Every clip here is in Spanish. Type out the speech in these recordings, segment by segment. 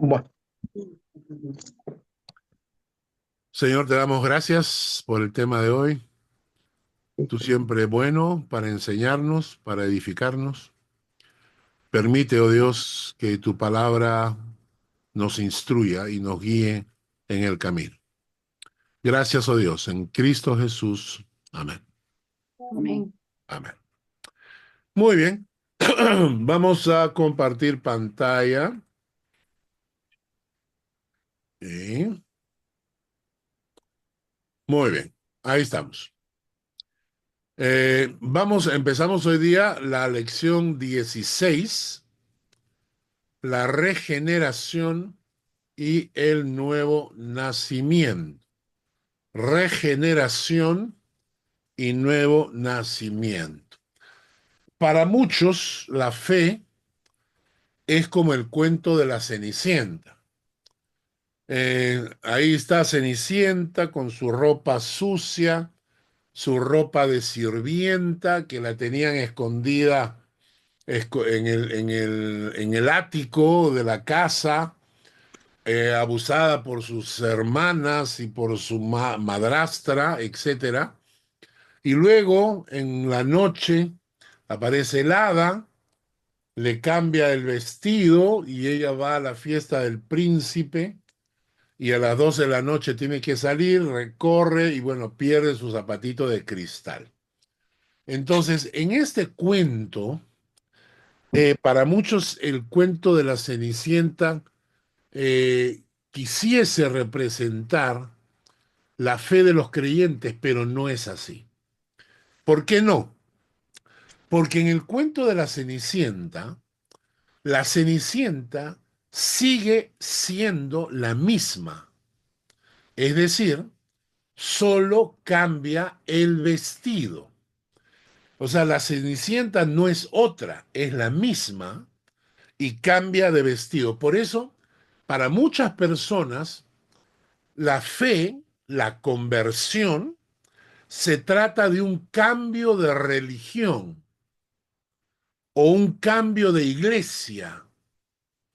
Bueno, Señor, te damos gracias por el tema de hoy. Tú siempre bueno para enseñarnos, para edificarnos. Permite, oh Dios, que tu palabra nos instruya y nos guíe en el camino. Gracias, oh Dios, en Cristo Jesús. Amén. amén. Amén. Muy bien. Vamos a compartir pantalla. Sí. Muy bien. Ahí estamos. Empezamos hoy día la lección 16, la regeneración y el nuevo nacimiento. Regeneración y nuevo nacimiento. Para muchos, la fe es como el cuento de la Cenicienta. Ahí está Cenicienta con su ropa sucia, su ropa de sirvienta que la tenían escondida en el ático de la casa, abusada por sus hermanas y por su madrastra, etcétera. Y luego, en la noche, aparece el hada, le cambia el vestido y ella va a la fiesta del príncipe y a las 12 de la noche tiene que salir, recorre y bueno, pierde su zapatito de cristal. Entonces, en este cuento, para muchos el cuento de la Cenicienta quisiese representar la fe de los creyentes, pero no es así. ¿Por qué no? Porque en el cuento de la Cenicienta sigue siendo la misma. Es decir, solo cambia el vestido. O sea, la Cenicienta no es otra, es la misma y cambia de vestido. Por eso, para muchas personas, la fe, la conversión, se trata de un cambio de religión o un cambio de iglesia,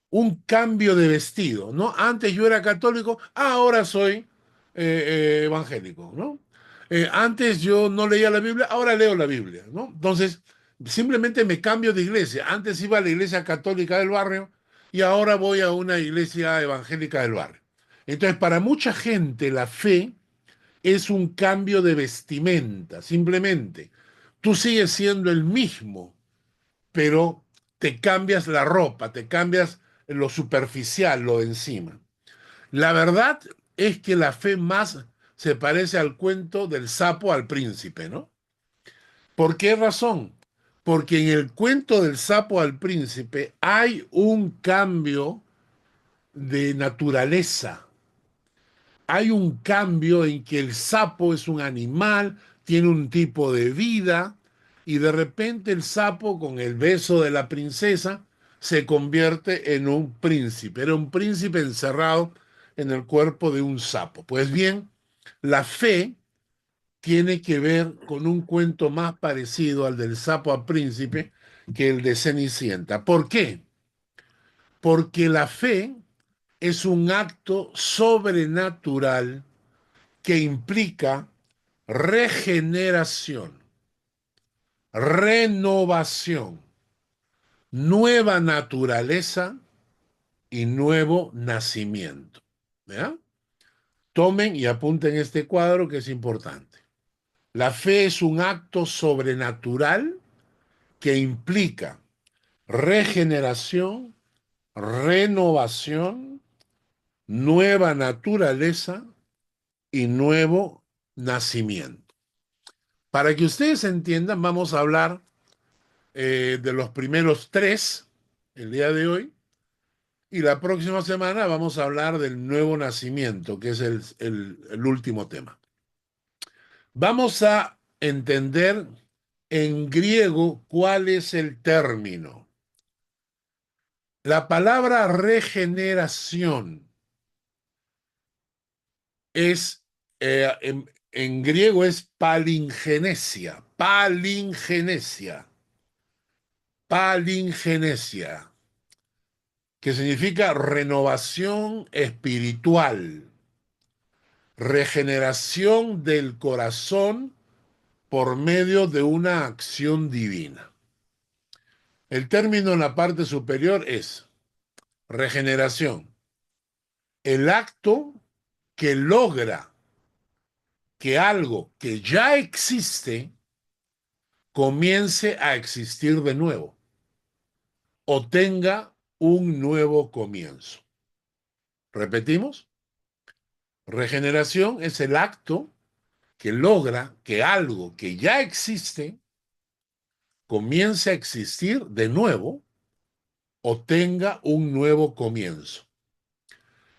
un cambio de vestido, ¿no? Antes yo era católico, ahora soy evangélico, ¿no? Antes yo no leía la Biblia, ahora leo la Biblia, ¿no? Entonces, simplemente me cambio de iglesia. Antes iba a la iglesia católica del barrio y ahora voy a una iglesia evangélica del barrio. Entonces, para mucha gente la fe es un cambio de vestimenta, simplemente. Tú sigues siendo el mismo, pero te cambias la ropa, te cambias lo superficial, lo de encima. La verdad es que la fe más se parece al cuento del sapo al príncipe, ¿no? ¿Por qué razón? Porque en el cuento del sapo al príncipe hay un cambio de naturaleza. Hay un cambio en que el sapo es un animal, tiene un tipo de vida, y de repente el sapo, con el beso de la princesa, se convierte en un príncipe. Era un príncipe encerrado en el cuerpo de un sapo. Pues bien, la fe tiene que ver con un cuento más parecido al del sapo al príncipe que el de Cenicienta. ¿Por qué? Porque la fe es un acto sobrenatural que implica regeneración, renovación, nueva naturaleza y nuevo nacimiento. ¿Ya? Tomen y apunten este cuadro que es importante. La fe es un acto sobrenatural que implica regeneración, renovación, nueva naturaleza y nuevo nacimiento. Para que ustedes entiendan, vamos a hablar de los primeros tres el día de hoy y la próxima semana vamos a hablar del nuevo nacimiento, que es el último tema. Vamos a entender en griego cuál es el término. La palabra regeneración es, en griego es palingenesia, palingenesia, palingenesia, que significa renovación espiritual, regeneración del corazón por medio de una acción divina. El término en la parte superior es regeneración, el acto que logra que algo que ya existe comience a existir de nuevo o tenga un nuevo comienzo. ¿Repetimos? Regeneración es el acto que logra que algo que ya existe comience a existir de nuevo o tenga un nuevo comienzo.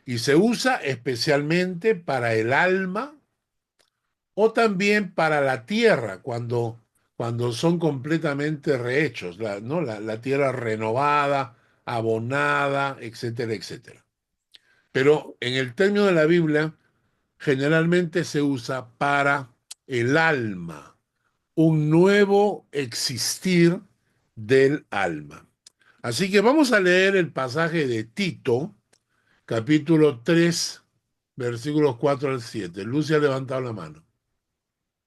Y se usa especialmente para el alma o también para la tierra, cuando son completamente rehechos, ¿no? La tierra renovada, abonada, etcétera, etcétera. Pero en el término de la Biblia, generalmente se usa para el alma, un nuevo existir del alma. Así que vamos a leer el pasaje de Tito, capítulo 3, versículos 4 al 7. Lucia ha levantado la mano.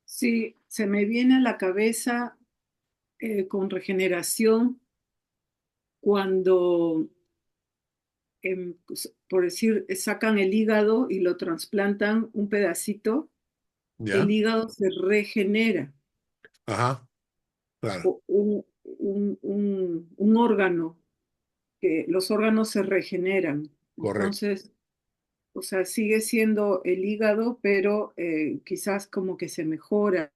Sí, se me viene a la cabeza con regeneración cuando, por decir, sacan el hígado y lo trasplantan un pedacito, el ¿Ya? hígado se regenera, Ajá, claro, o un órgano, que los órganos se regeneran. correcto, Entonces, o sea, sigue siendo el hígado, pero quizás como que se mejora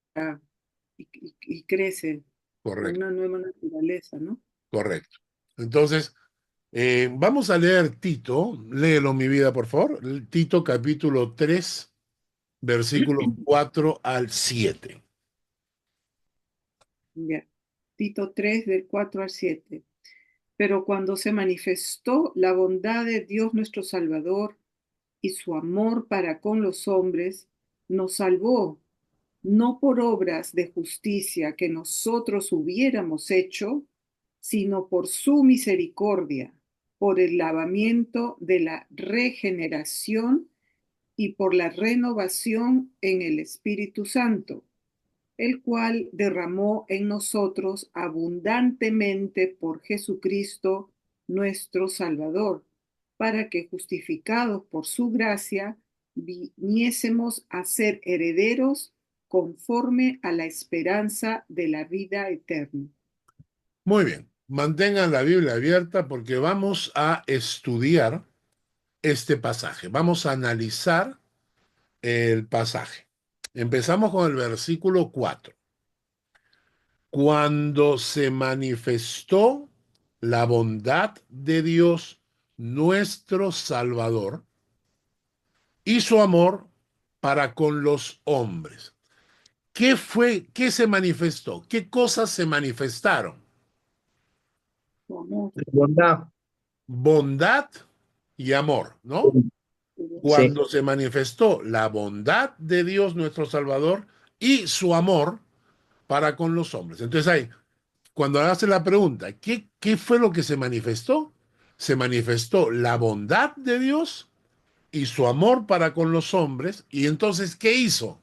y crece con correcto, una nueva naturaleza, ¿no? correcto. Entonces, vamos a leer Tito, léelo mi vida, por favor. Tito capítulo 3, versículos 4 al 7. Ya. Tito 3 del 4 al 7. Pero cuando se manifestó la bondad de Dios nuestro Salvador y su amor para con los hombres, nos salvó, no por obras de justicia que nosotros hubiéramos hecho, sino por su misericordia, por el lavamiento de la regeneración y por la renovación en el Espíritu Santo, el cual derramó en nosotros abundantemente por Jesucristo nuestro Salvador, para que justificados por su gracia viniésemos a ser herederos conforme a la esperanza de la vida eterna. Muy bien, mantengan la Biblia abierta porque vamos a estudiar este pasaje, vamos a analizar el pasaje. Empezamos con el versículo 4. Cuando se manifestó la bondad de Dios, nuestro Salvador, y su amor para con los hombres. ¿Qué fue, qué se manifestó? ¿Qué cosas se manifestaron? Su amor. Bondad. Bondad y amor, ¿no? Sí, Cuando se manifestó la bondad de Dios nuestro Salvador y su amor para con los hombres. Entonces ahí, cuando hace la pregunta, ¿qué fue lo que se manifestó? Se manifestó la bondad de Dios y su amor para con los hombres. Y entonces, ¿qué hizo?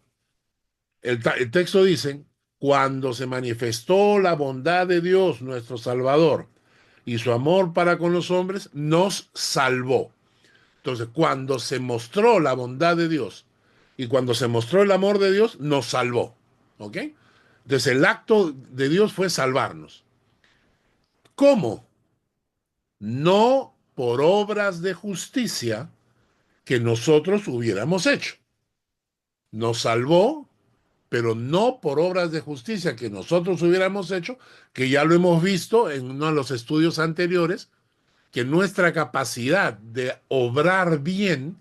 El texto dice, cuando se manifestó la bondad de Dios, nuestro Salvador, y su amor para con los hombres, nos salvó. Entonces, cuando se mostró la bondad de Dios y cuando se mostró el amor de Dios, nos salvó. ¿Ok? Entonces, el acto de Dios fue salvarnos. ¿Cómo? No por obras de justicia que nosotros hubiéramos hecho. Nos salvó, pero no por obras de justicia que nosotros hubiéramos hecho, que ya lo hemos visto en uno de los estudios anteriores, que nuestra capacidad de obrar bien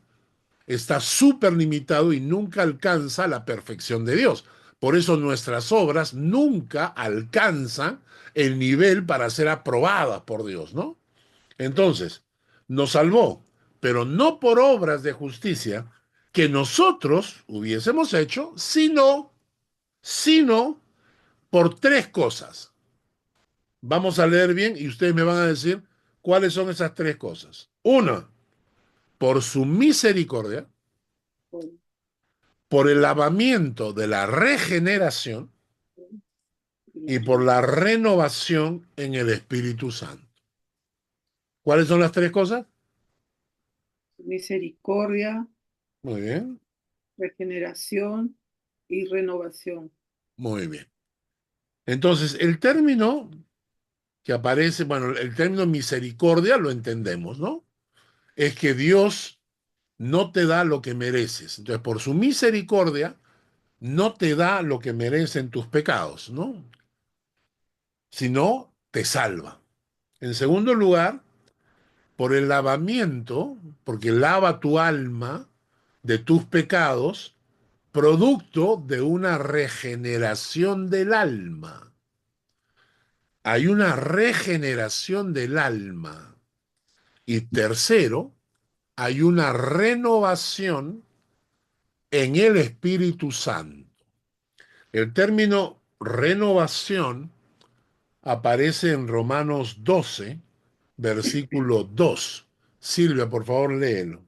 está súper limitado y nunca alcanza la perfección de Dios. Por eso nuestras obras nunca alcanzan el nivel para ser aprobadas por Dios, ¿no? Entonces, nos salvó, pero no por obras de justicia que nosotros hubiésemos hecho, sino por tres cosas. Vamos a leer bien y ustedes me van a decir ¿cuáles son esas tres cosas? Una, por su misericordia, por- por el lavamiento de la regeneración y por la renovación en el Espíritu Santo. ¿Cuáles son las tres cosas? misericordia, Muy bien, regeneración y renovación. muy bien. Entonces, el término que aparece, bueno, el término misericordia lo entendemos, ¿no? Es que Dios no te da lo que mereces. Entonces, por su misericordia, no te da lo que merecen tus pecados, ¿no? Sino te salva. En segundo lugar, por el lavamiento, porque lava tu alma de tus pecados, producto de una regeneración del alma. Hay una regeneración del alma. Y tercero, hay una renovación en el Espíritu Santo. El término renovación aparece en Romanos 12, versículo 2. Silvia, por favor, léelo.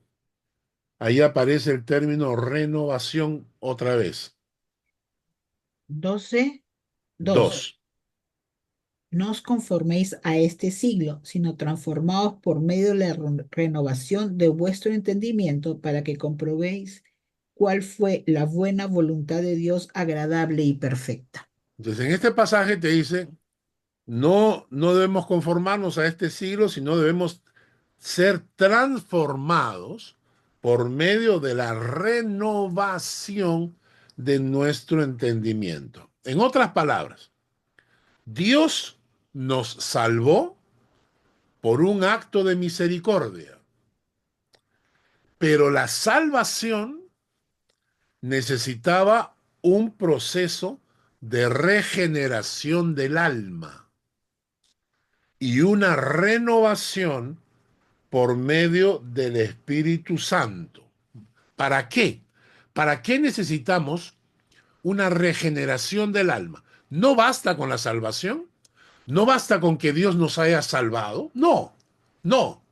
Ahí aparece el término renovación otra vez. 12, 2. 2. No os conforméis a este siglo, sino transformaos por medio de la renovación de vuestro entendimiento para que comprobéis cuál fue la buena voluntad de Dios agradable y perfecta. Entonces, en este pasaje te dice, no debemos conformarnos a este siglo, sino debemos ser transformados por medio de la renovación de nuestro entendimiento. En otras palabras, Dios nos salvó por un acto de misericordia, pero la salvación necesitaba un proceso de regeneración del alma y una renovación por medio del Espíritu Santo. ¿Para qué? ¿Para qué necesitamos una regeneración del alma? No basta con la salvación, no basta con que Dios nos haya salvado, no, no,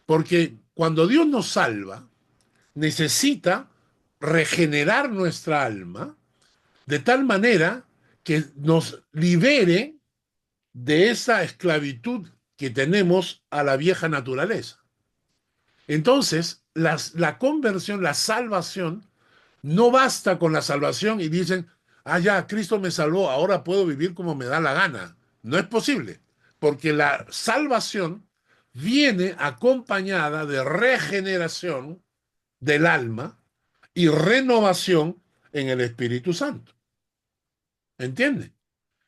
porque cuando Dios nos salva, necesita regenerar nuestra alma de tal manera que nos libere de esa esclavitud que tenemos a la vieja naturaleza. Entonces, la conversión, la salvación, no basta con la salvación y dicen, ah, ya, Cristo me salvó, ahora puedo vivir como me da la gana. No es posible, porque la salvación viene acompañada de regeneración del alma y renovación en el Espíritu Santo. ¿Entiende?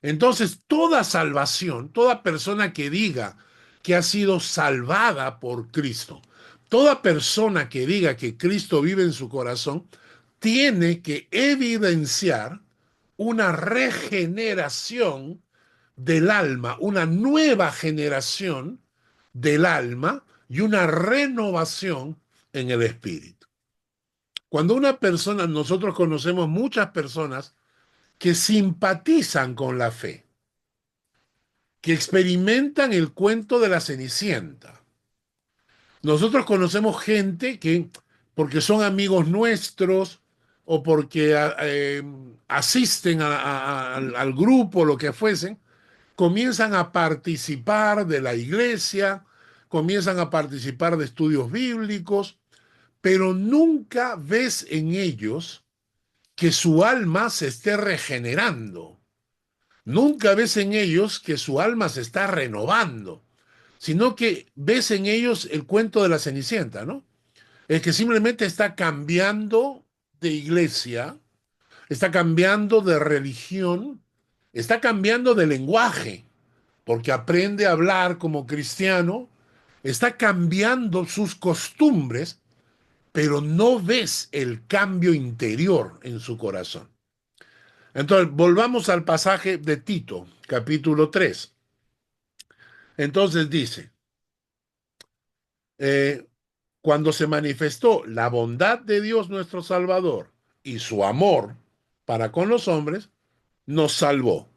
Entonces, toda salvación, toda persona que diga que ha sido salvada por Cristo, toda persona que diga que Cristo vive en su corazón, tiene que evidenciar una regeneración del alma, una nueva generación del alma y una renovación en el espíritu. Cuando una persona, nosotros conocemos muchas personas que simpatizan con la fe, que experimentan el cuento de la Cenicienta. Nosotros conocemos gente que, porque son amigos nuestros o porque asisten al grupo, lo que fuesen, comienzan a participar de la iglesia, comienzan a participar de estudios bíblicos, pero nunca ves en ellos que su alma se esté regenerando. Nunca ves en ellos que su alma se está renovando, sino que ves en ellos el cuento de la Cenicienta, ¿no? Es que simplemente está cambiando de iglesia, está cambiando de religión, está cambiando de lenguaje, porque aprende a hablar como cristiano, está cambiando sus costumbres, pero no ves el cambio interior en su corazón. Entonces, volvamos al pasaje de Tito, capítulo 3. Entonces dice, eh, cuando se manifestó la bondad de Dios nuestro Salvador y su amor para con los hombres, nos salvó.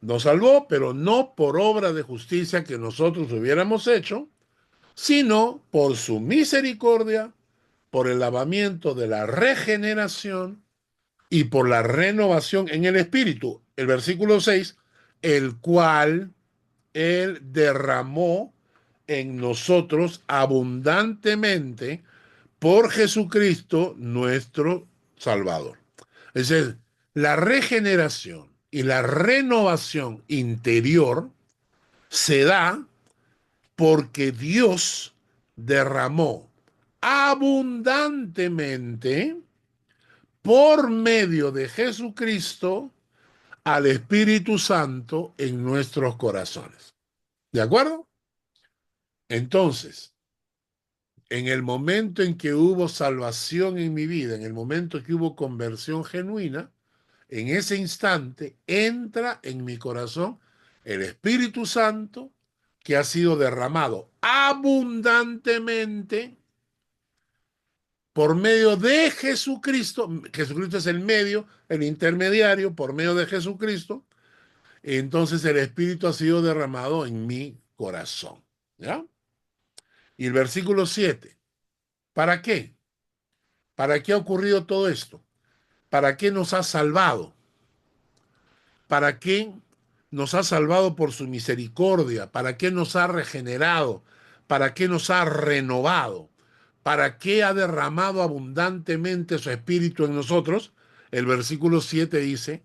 Nos salvó, pero no por obra de justicia que nosotros hubiéramos hecho, sino por su misericordia, por el lavamiento de la regeneración y por la renovación en el Espíritu. El versículo 6, el cual Él derramó en nosotros abundantemente por Jesucristo nuestro Salvador. Es decir, la regeneración y la renovación interior se da porque Dios derramó abundantemente por medio de Jesucristo al Espíritu Santo en nuestros corazones. ¿De acuerdo? Entonces, en el momento en que hubo salvación en mi vida, en el momento que hubo conversión genuina, en ese instante entra en mi corazón el Espíritu Santo que ha sido derramado abundantemente por medio de Jesucristo. Jesucristo es el medio, el intermediario, por medio de Jesucristo. Entonces el Espíritu ha sido derramado en mi corazón. ¿Ya? Y el versículo 7. ¿Para qué? ¿Para qué ha ocurrido todo esto? ¿Para qué nos ha salvado? ¿Para qué nos ha salvado por su misericordia? ¿Para qué nos ha regenerado? ¿Para qué nos ha renovado? ¿Para qué ha derramado abundantemente su espíritu en nosotros? El versículo 7 dice,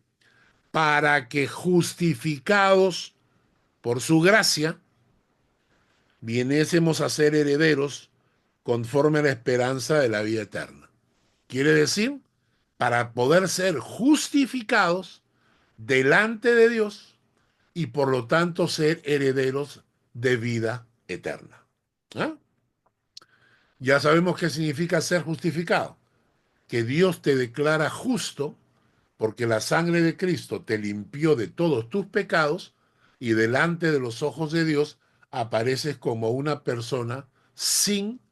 para que justificados por su gracia, viniésemos a ser herederos conforme a la esperanza de la vida eterna. Quiere decir, para poder ser justificados delante de Dios y por lo tanto ser herederos de vida eterna. ¿Ah? Ya sabemos qué significa ser justificado, que Dios te declara justo porque la sangre de Cristo te limpió de todos tus pecados y delante de los ojos de Dios apareces como una persona sin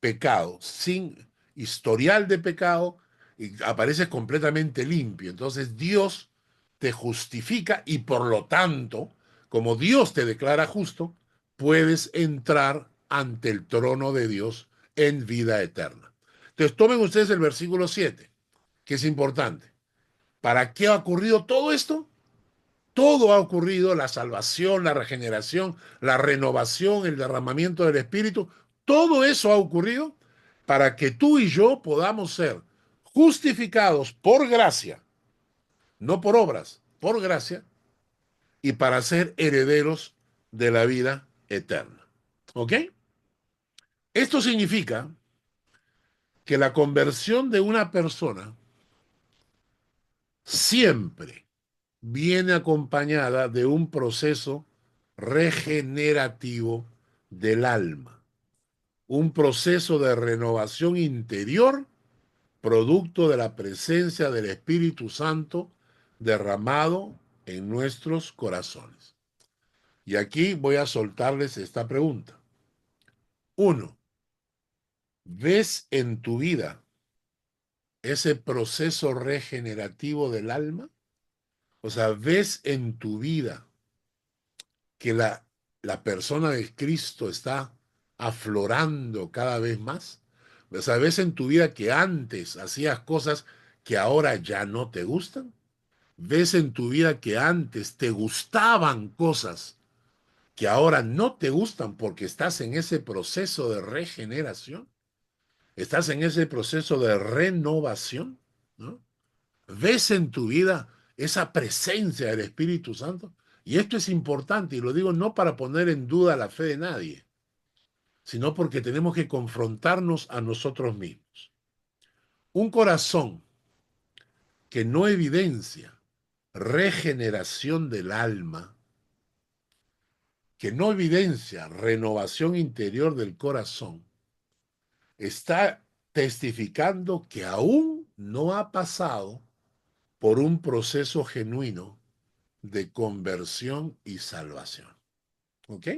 pecado, sin historial de pecado, y apareces completamente limpio. Entonces Dios te justifica y por lo tanto, como Dios te declara justo, puedes entrar ante el trono de Dios en vida eterna. Entonces tomen ustedes el versículo 7, que es importante. ¿Para qué ha ocurrido todo esto? Todo ha ocurrido, la salvación, la regeneración, la renovación, el derramamiento del Espíritu, todo eso ha ocurrido para que tú y yo podamos ser justificados por gracia, no por obras, por gracia, y para ser herederos de la vida eterna. ¿Ok? Esto significa que la conversión de una persona siempre viene acompañada de un proceso regenerativo del alma, un proceso de renovación interior producto de la presencia del Espíritu Santo derramado en nuestros corazones. Y aquí voy a soltarles esta pregunta. 1. ¿Ves en tu vida ese proceso regenerativo del alma? O sea, ¿ves en tu vida que la persona de Cristo está aflorando cada vez más? O sea, ¿ves en tu vida que antes hacías cosas que ahora ya no te gustan? ¿Ves en tu vida que antes te gustaban cosas que ahora no te gustan porque estás en ese proceso de regeneración? ¿Estás en ese proceso de renovación? ¿No? ¿Ves en tu vida esa presencia del Espíritu Santo? Y esto es importante, y lo digo no para poner en duda la fe de nadie, sino porque tenemos que confrontarnos a nosotros mismos. Un corazón que no evidencia regeneración del alma, que no evidencia renovación interior del corazón, está testificando que aún no ha pasado por un proceso genuino de conversión y salvación. ¿Ok?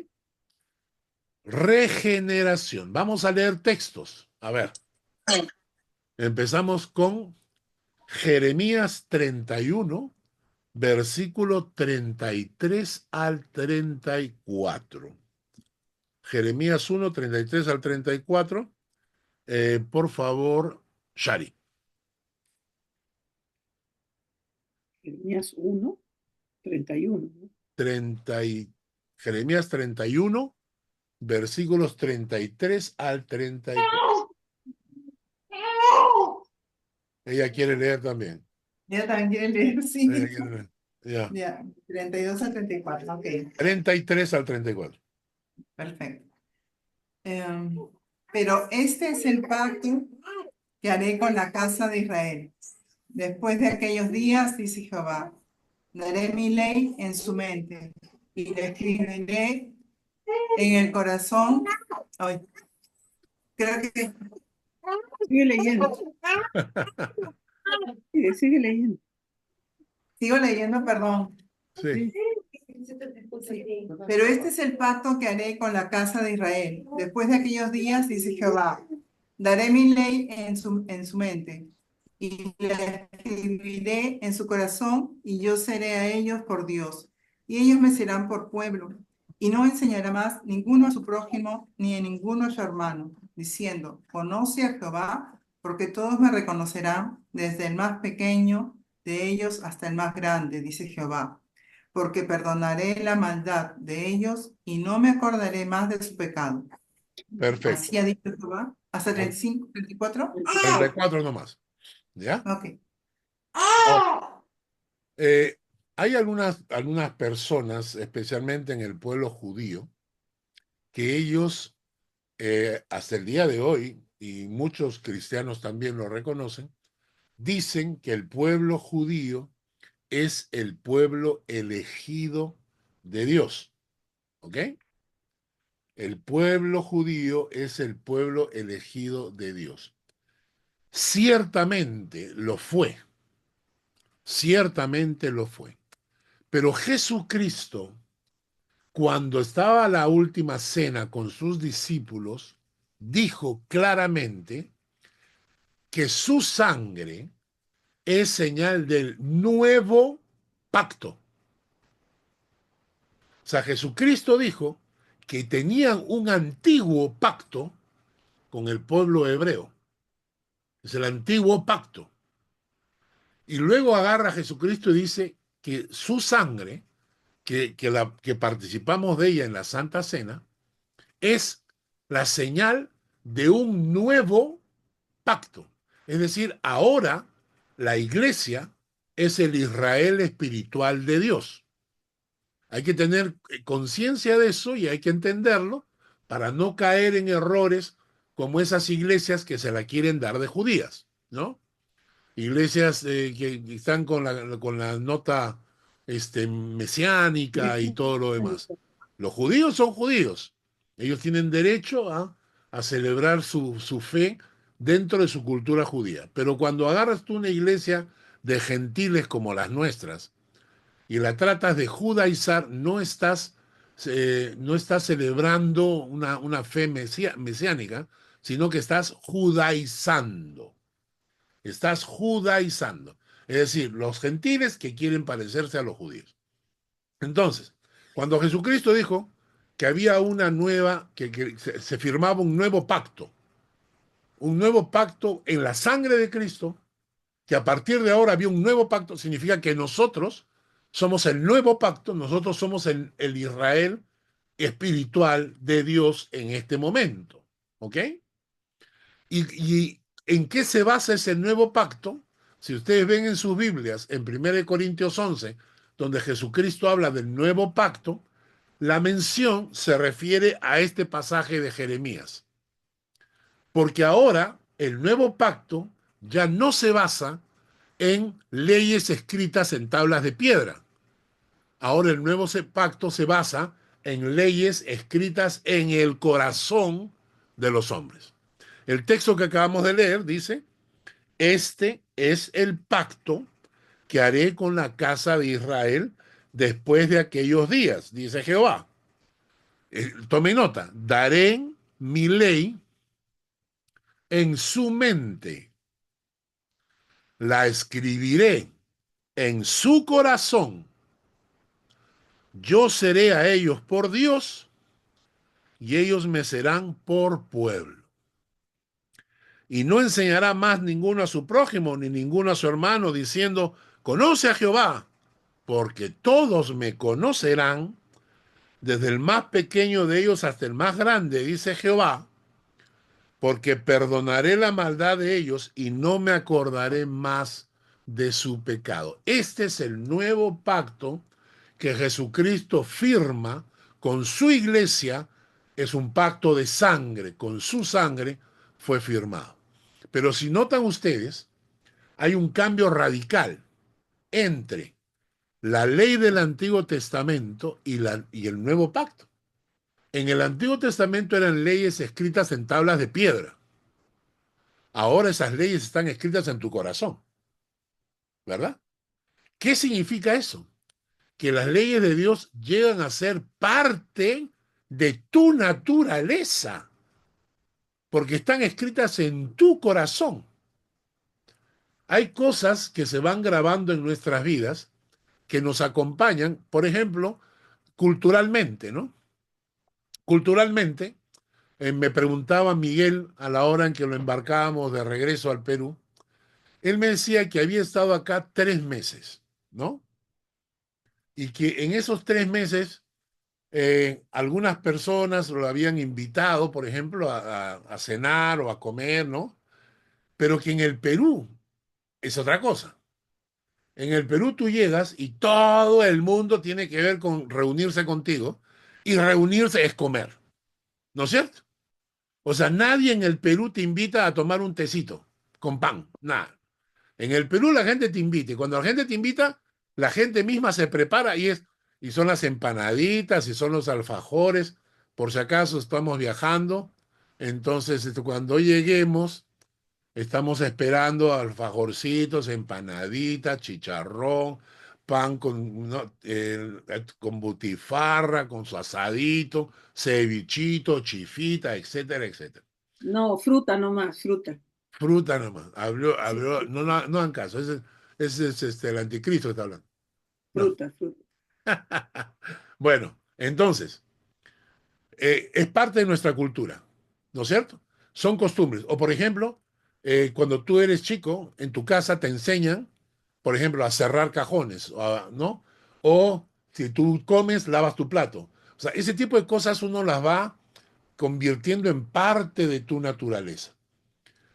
Regeneración. Vamos a leer textos. A ver. Empezamos con Jeremías 31, versículo 33 al 34. Jeremías 1, 33 al 34. Por favor, Shari. Jeremías 1, 31, ¿no? 30 Jeremías 31, versículos 33 al 34. Ella quiere leer también. Ella también quiere leer, sí. Ella quiere leer. Ya. Ya, 32 a 34, ok, 33 al 34. perfecto. Pero este es el pacto que haré con la casa de Israel. Después de aquellos días, dice Jehová, daré mi ley en su mente y la escribiré en el corazón. Ay, creo que Sigue leyendo. Sigue leyendo. sigo leyendo, perdón. Sí. Pero este es el pacto que haré con la casa de Israel. Después de aquellos días, dice Jehová, daré mi ley en su mente y la escribiré en su corazón y yo seré a ellos por Dios y ellos me serán por pueblo. Y no enseñará más ninguno a su prójimo ni a ninguno a su hermano, diciendo, conoce a Jehová, porque todos me reconocerán, desde el más pequeño de ellos hasta el más grande, dice Jehová, porque perdonaré la maldad de ellos y no me acordaré más de su pecado. Perfecto. Así ha dicho Jehová. ¿Hasta 35, 34? 34 nomás. ¿Ya? Ok. Eh, hay algunas personas, especialmente en el pueblo judío, que ellos, hasta el día de hoy, y muchos cristianos también lo reconocen, dicen que el pueblo judío es el pueblo elegido de Dios. ¿Ok? El pueblo judío es el pueblo elegido de Dios. Ciertamente lo fue. Ciertamente lo fue. Pero Jesucristo, cuando estaba a la última cena con sus discípulos, dijo claramente que su sangre es señal del nuevo pacto. O sea, Jesucristo dijo que tenían un antiguo pacto con el pueblo hebreo. Es el antiguo pacto. Y luego agarra a Jesucristo y dice que su sangre, que participamos de ella en la Santa Cena, es la señal de un nuevo pacto. Es decir, ahora la iglesia es el Israel espiritual de Dios. Hay que tener conciencia de eso y hay que entenderlo para no caer en errores como esas iglesias que se la quieren dar de judías, ¿no? Iglesias que están con la nota mesiánica y todo lo demás. Los judíos son judíos. Ellos tienen derecho a celebrar su fe dentro de su cultura judía. Pero cuando agarras tú una iglesia de gentiles como las nuestras y la tratas de judaizar, no estás celebrando una fe mesiánica, sino que estás judaizando. Estás judaizando. Es decir, los gentiles que quieren parecerse a los judíos. Entonces, cuando Jesucristo dijo que había una nueva, que se firmaba un nuevo pacto en la sangre de Cristo, que a partir de ahora había un nuevo pacto, significa que nosotros somos el nuevo pacto, nosotros somos el Israel espiritual de Dios en este momento. ¿Ok? ¿Y en qué se basa ese nuevo pacto? Si ustedes ven en sus Biblias, en 1 Corintios 11, donde Jesucristo habla del nuevo pacto, la mención se refiere a este pasaje de Jeremías. Porque ahora el nuevo pacto ya no se basa en leyes escritas en tablas de piedra. Ahora el nuevo pacto se basa en leyes escritas en el corazón de los hombres. El texto que acabamos de leer dice, este es el pacto que haré con la casa de Israel después de aquellos días, dice Jehová. Tome nota, daré mi ley en su mente, la escribiré en su corazón, yo seré a ellos por Dios y ellos me serán por pueblo. Y no enseñará más ninguno a su prójimo, ni ninguno a su hermano, diciendo, conoce a Jehová, porque todos me conocerán, desde el más pequeño de ellos hasta el más grande, dice Jehová, porque perdonaré la maldad de ellos y no me acordaré más de su pecado. Este es el nuevo pacto que Jesucristo firma con su iglesia. Es un pacto de sangre, con su sangre fue firmado. Pero si notan ustedes, hay un cambio radical entre la ley del Antiguo Testamento y el Nuevo Pacto. En el Antiguo Testamento eran leyes escritas en tablas de piedra. Ahora esas leyes están escritas en tu corazón, ¿verdad? ¿Qué significa eso? Que las leyes de Dios llegan a ser parte de tu naturaleza, porque están escritas en tu corazón. Hay cosas que se van grabando en nuestras vidas que nos acompañan, por ejemplo, culturalmente, ¿no? Culturalmente, me preguntaba Miguel a la hora en que lo embarcábamos de regreso al Perú, él me decía que había estado acá 3 meses, ¿no? Y que en esos 3 meses algunas personas lo habían invitado, por ejemplo, a cenar o a comer, ¿no? Pero que en el Perú es otra cosa. En el Perú tú llegas y todo el mundo tiene que ver con reunirse contigo y reunirse es comer, ¿no es cierto? O sea, nadie en el Perú te invita a tomar un tecito con pan, nada. En el Perú la gente te invita y cuando la gente te invita, la gente misma se prepara y son las empanaditas y son los alfajores. Por si acaso estamos viajando, entonces cuando lleguemos estamos esperando alfajorcitos, empanaditas, chicharrón, pan con, ¿no? Con butifarra, con su asadito, cevichito, chifita, etcétera, etcétera. No, fruta nomás, fruta. Fruta nomás. No, no hagan caso. Ese es el anticristo que está hablando. No. Fruta, fruta. Bueno, entonces, es parte de nuestra cultura, ¿no es cierto? Son costumbres. O, por ejemplo, cuando tú eres chico, en tu casa te enseñan, por ejemplo, a cerrar cajones, ¿no? O si tú comes, lavas tu plato. O sea, ese tipo de cosas uno las va convirtiendo en parte de tu naturaleza.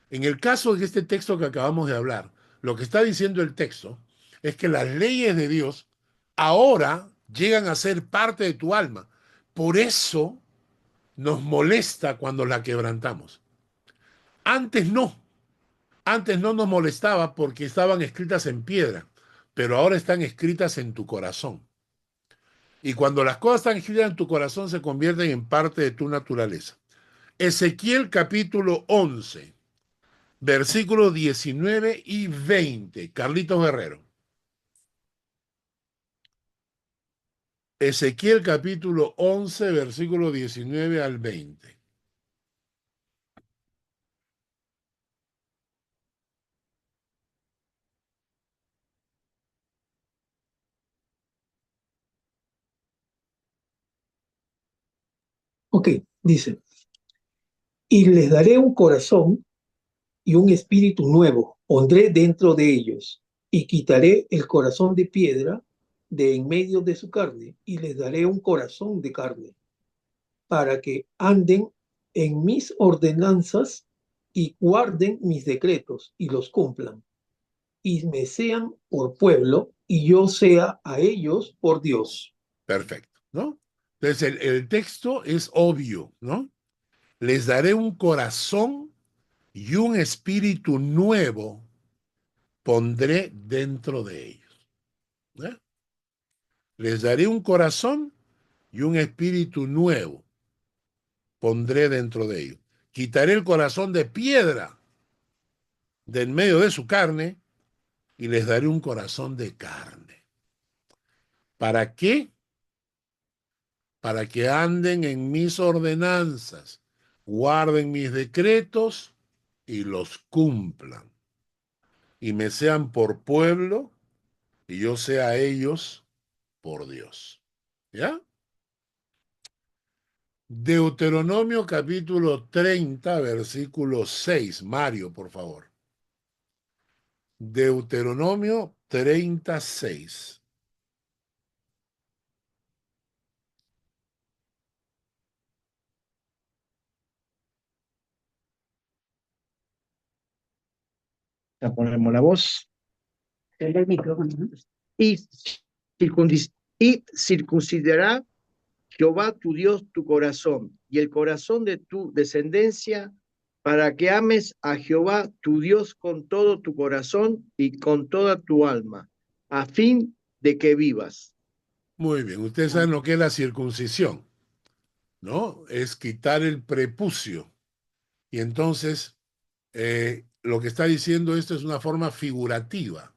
En el caso de este texto que acabamos de hablar, lo que está diciendo el texto es que las leyes de Dios ahora llegan a ser parte de tu alma. Por eso nos molesta cuando la quebrantamos. Antes no. Antes no nos molestaba porque estaban escritas en piedra, pero ahora están escritas en tu corazón. Y cuando las cosas están escritas en tu corazón se convierten en parte de tu naturaleza. Ezequiel capítulo 11, versículos 19 y 20. Carlitos Guerrero. Ezequiel capítulo 11, versículo 19 al 20. Ok, dice, y les daré un corazón y un espíritu nuevo, pondré dentro de ellos, y quitaré el corazón de piedra de en medio de su carne, y les daré un corazón de carne, para que anden en mis ordenanzas y guarden mis decretos y los cumplan, y me sean por pueblo, y yo sea a ellos por Dios. Perfecto, ¿no? Entonces el texto es obvio, ¿no? Les daré un corazón y un espíritu nuevo pondré dentro de ellos. ¿Eh? Les daré un corazón y un espíritu nuevo pondré dentro de ellos. Quitaré el corazón de piedra del medio de su carne y les daré un corazón de carne. ¿Para qué? Para que anden en mis ordenanzas, guarden mis decretos y los cumplan. Y me sean por pueblo y yo sea ellos por Dios. ¿Ya? Deuteronomio capítulo 30, versículo 6. Mario, por favor. Deuteronomio 36. Ya ponemos la voz. El micrófono, ¿no? Y, y circuncidará Jehová tu Dios tu corazón y el corazón de tu descendencia, para que ames a Jehová tu Dios con todo tu corazón y con toda tu alma, a fin de que vivas. Muy bien, ustedes saben lo que es la circuncisión, ¿no? Es quitar el prepucio. Y entonces, lo que está diciendo esto es una forma figurativa.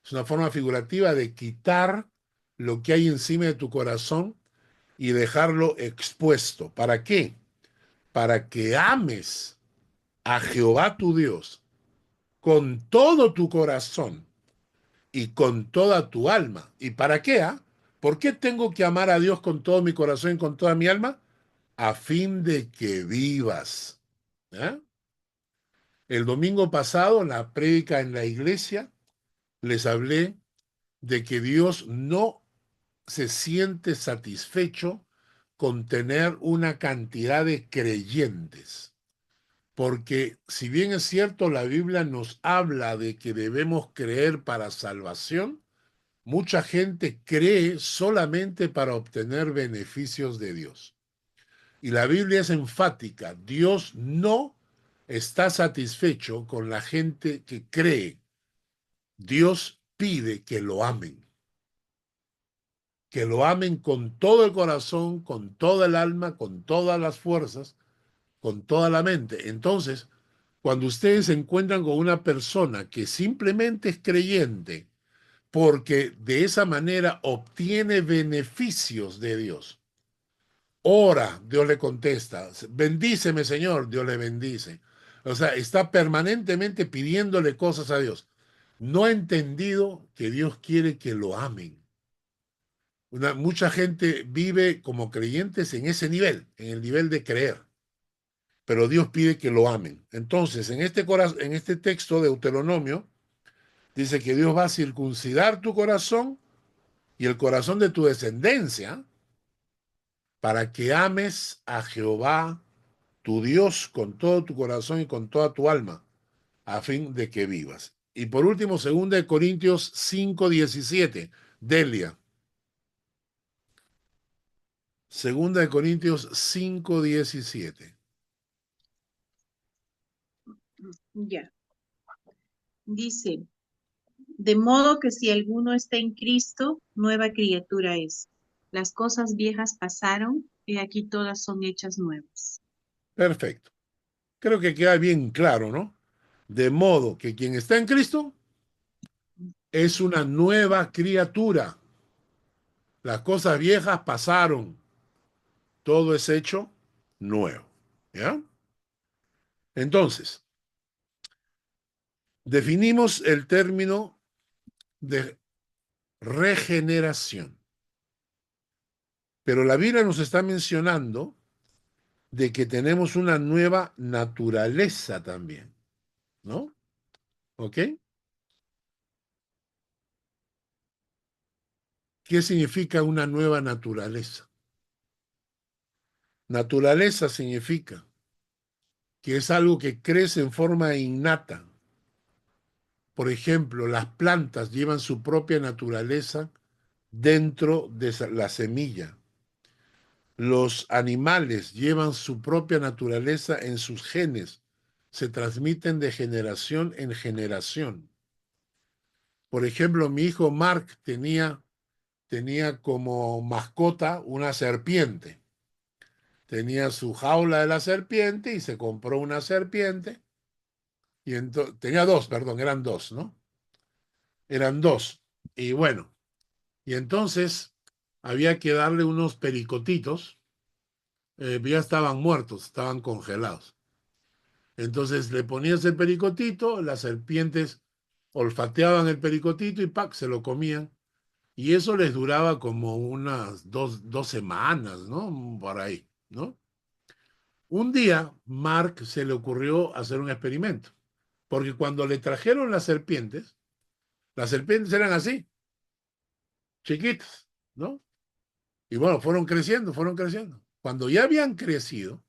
Es una forma figurativa de quitar lo que hay encima de tu corazón y dejarlo expuesto. ¿Para qué? Para que ames a Jehová tu Dios con todo tu corazón y con toda tu alma. ¿Y para qué? ¿Por qué tengo que amar a Dios con todo mi corazón y con toda mi alma? A fin de que vivas. ¿Eh? El domingo pasado, en la prédica en la iglesia, les hablé de que Dios no se siente satisfecho con tener una cantidad de creyentes. Porque si bien es cierto, la Biblia nos habla de que debemos creer para salvación, mucha gente cree solamente para obtener beneficios de Dios. Y la Biblia es enfática, Dios no está satisfecho con la gente que cree. Dios pide que lo amen con todo el corazón, con toda el alma, con todas las fuerzas, con toda la mente. Entonces, cuando ustedes se encuentran con una persona que simplemente es creyente, porque de esa manera obtiene beneficios de Dios, ora, Dios le contesta, bendíceme Señor, Dios le bendice. O sea, está permanentemente pidiéndole cosas a Dios. No ha entendido que Dios quiere que lo amen. Mucha gente vive como creyentes en ese nivel, en el nivel de creer, pero Dios pide que lo amen. Entonces, en este texto de Deuteronomio, dice que Dios va a circuncidar tu corazón y el corazón de tu descendencia para que ames a Jehová, tu Dios, con todo tu corazón y con toda tu alma, a fin de que vivas. Y por último, 2 Corintios 5:17, Delia. 2 Corintios 5:17. Ya. Dice, de modo que si alguno está en Cristo, nueva criatura es. Las cosas viejas pasaron, y aquí todas son hechas nuevas. Perfecto. Creo que queda bien claro, ¿no? De modo que quien está en Cristo es una nueva criatura. Las cosas viejas pasaron. Todo es hecho nuevo. ¿Ya? Entonces, definimos el término de regeneración. Pero la Biblia nos está mencionando de que tenemos una nueva naturaleza también, ¿no? ¿Ok? ¿Qué significa una nueva naturaleza? Naturaleza significa que es algo que crece en forma innata. Por ejemplo, las plantas llevan su propia naturaleza dentro de la semilla. Los animales llevan su propia naturaleza en sus genes. Se transmiten de generación en generación. Por ejemplo, mi hijo Mark tenía como mascota una serpiente. Tenía su jaula de la serpiente y se compró una serpiente. Y tenía dos, perdón, eran dos, ¿no? Eran dos. Y bueno, y entonces había que darle unos pericotitos. Ya estaban muertos, estaban congelados. Entonces le ponías el pericotito, las serpientes olfateaban el pericotito y ¡pac! Se lo comían. Y eso les duraba como unas dos semanas, ¿no? Por ahí, ¿no? Un día, Mark se le ocurrió hacer un experimento, porque cuando le trajeron las serpientes eran así, chiquitas, ¿no? Y bueno, fueron creciendo, fueron creciendo. Cuando ya habían crecido,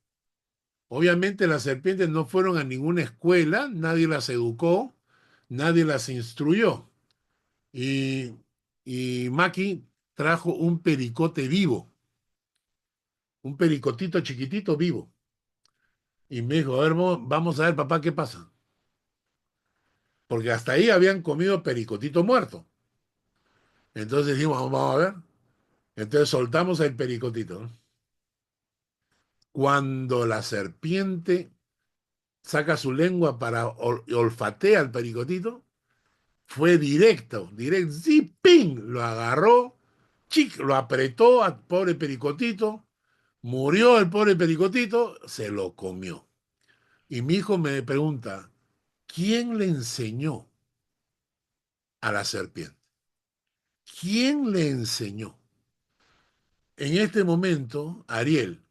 obviamente las serpientes no fueron a ninguna escuela, nadie las educó, nadie las instruyó. Y, y Maki trajo un pericote vivo, un pericotito chiquitito vivo. Y me dijo, a ver, vamos a ver, papá, ¿qué pasa? Porque hasta ahí habían comido pericotito muerto. Entonces dijimos, vamos a ver. Entonces soltamos el pericotito, ¿no? Cuando la serpiente saca su lengua para olfatea el pericotito, fue directo, ¡ziping! Lo agarró, lo apretó al pobre pericotito, murió el pobre pericotito, se lo comió. Y mi hijo me pregunta, ¿quién le enseñó a la serpiente? ¿Quién le enseñó? En este momento, Ariel,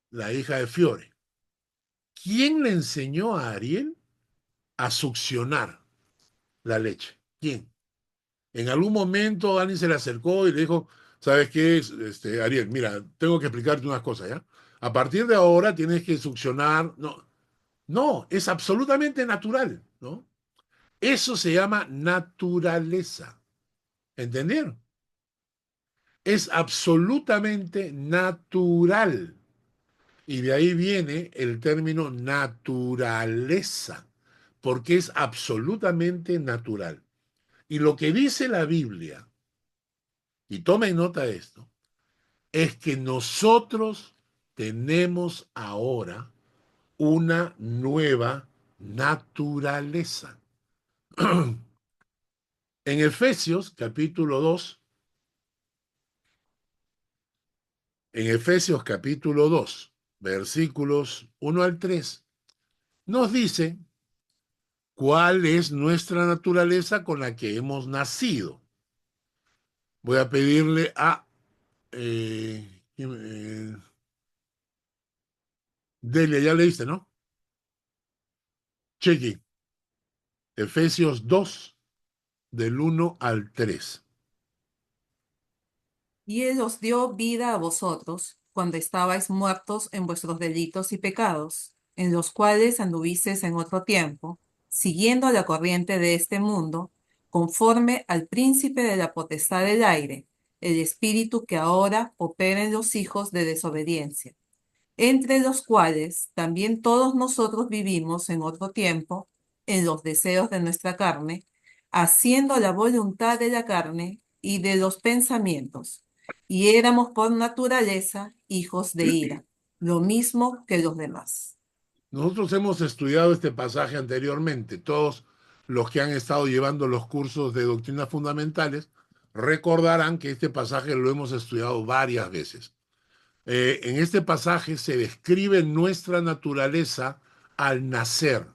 la hija de Fiore, ¿quién le enseñó a Ariel a succionar la leche? ¿Quién? En algún momento alguien se le acercó y le dijo, ¿sabes qué es, Ariel? Mira, tengo que explicarte unas cosas, ¿ya? A partir de ahora tienes que succionar. No, no, es absolutamente natural, ¿no? Eso se llama naturaleza. ¿Entendieron? Es absolutamente natural. Y de ahí viene el término naturaleza, porque es absolutamente natural. Y lo que dice la Biblia, y tomen nota de esto, es que nosotros tenemos ahora una nueva naturaleza. En Efesios capítulo 2, en Efesios capítulo 2, versículos 1 al 3, nos dice cuál es nuestra naturaleza con la que hemos nacido. Voy a pedirle a Delia, ya leíste, ¿no? Chequi, Efesios 2, del 1 al 3. Y Él os dio vida a vosotros cuando estabais muertos en vuestros delitos y pecados, en los cuales anduvisteis en otro tiempo, siguiendo la corriente de este mundo, conforme al príncipe de la potestad del aire, el espíritu que ahora opera en los hijos de desobediencia, entre los cuales también todos nosotros vivimos en otro tiempo, en los deseos de nuestra carne, haciendo la voluntad de la carne y de los pensamientos, y éramos por naturaleza hijos de ira, lo mismo que los demás. Nosotros hemos estudiado este pasaje anteriormente. Todos los que han estado llevando los cursos de doctrinas fundamentales recordarán que este pasaje lo hemos estudiado varias veces. En este pasaje se describe nuestra naturaleza al nacer,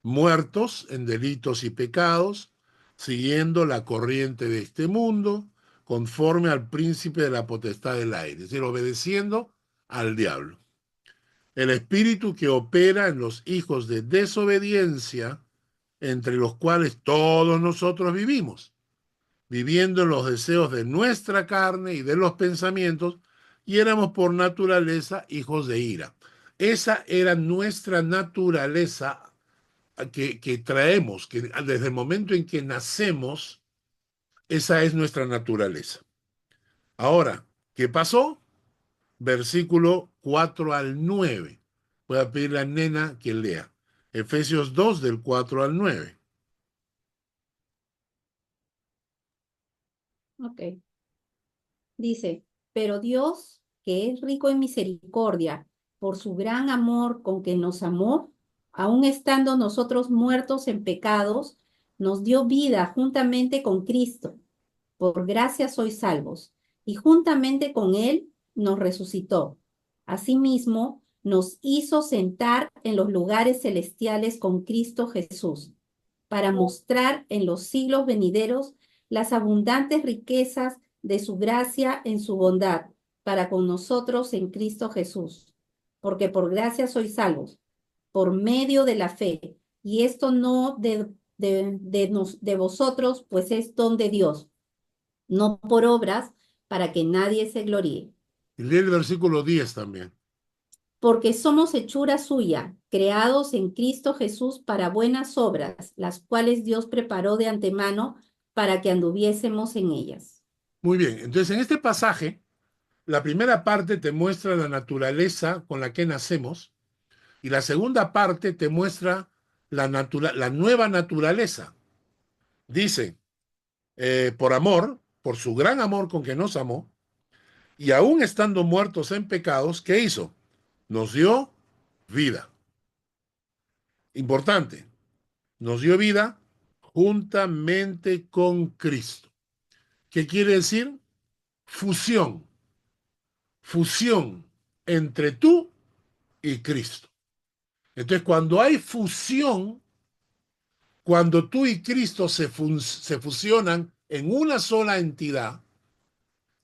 muertos en delitos y pecados, siguiendo la corriente de este mundo, conforme al príncipe de la potestad del aire, es decir, obedeciendo al diablo. El espíritu que opera en los hijos de desobediencia, entre los cuales todos nosotros vivimos, viviendo en los deseos de nuestra carne y de los pensamientos, y éramos por naturaleza hijos de ira. Esa era nuestra naturaleza que traemos, que desde el momento en que nacemos, esa es nuestra naturaleza. Ahora, ¿qué pasó? Versículo 4 al 9. Voy a pedirle a Nena que lea. Efesios 2 del 4 al 9. Ok. Dice, pero Dios, que es rico en misericordia, por su gran amor con que nos amó, aun estando nosotros muertos en pecados, nos dio vida juntamente con Cristo. Por gracia sois salvos, y juntamente con Él nos resucitó. Asimismo, nos hizo sentar en los lugares celestiales con Cristo Jesús, para mostrar en los siglos venideros las abundantes riquezas de su gracia en su bondad para con nosotros en Cristo Jesús. porque por gracia sois salvos, por medio de la fe. Y esto no de vosotros, pues es don de Dios, no por obras, para que nadie se gloríe. Y lee el versículo 10 también. Porque somos hechura suya, creados en Cristo Jesús para buenas obras, las cuales Dios preparó de antemano para que anduviésemos en ellas. Muy bien, entonces en este pasaje, la primera parte te muestra la naturaleza con la que nacemos y la segunda parte te muestra la nueva naturaleza. Dice, por amor, por su gran amor con que nos amó, y aún estando muertos en pecados, ¿qué hizo? Nos dio vida. Importante, nos dio vida juntamente con Cristo. ¿Qué quiere decir? Fusión. Fusión entre tú y Cristo. Entonces, cuando hay fusión, cuando tú y Cristo se fusionan en una sola entidad,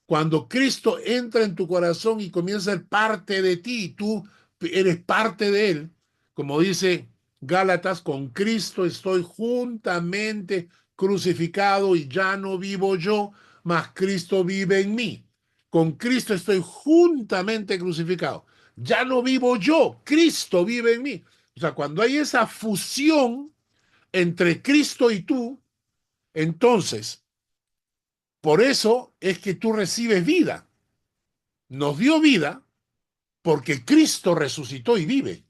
cuando Cristo entra en tu corazón y comienza a ser parte de ti, y tú eres parte de Él, como dice Gálatas, con Cristo estoy juntamente crucificado y ya no vivo yo, mas Cristo vive en mí. Con Cristo estoy juntamente crucificado. Ya no vivo yo, Cristo vive en mí. O sea, cuando hay esa fusión entre Cristo y tú, entonces, por eso es que tú recibes vida. Nos dio vida porque Cristo resucitó y vive.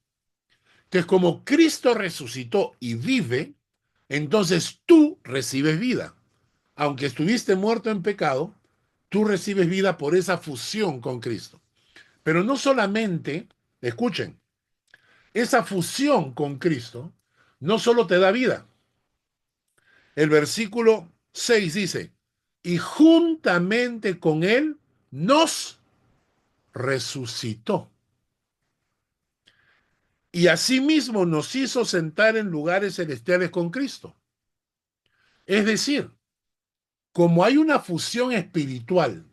Entonces, como Cristo resucitó y vive, entonces tú recibes vida. Aunque estuviste muerto en pecado, tú recibes vida por esa fusión con Cristo. Pero no solamente, escuchen, esa fusión con Cristo no solo te da vida. El versículo 6 dice, y juntamente con Él nos resucitó. Y asimismo nos hizo sentar en lugares celestiales con Cristo. Es decir, como hay una fusión espiritual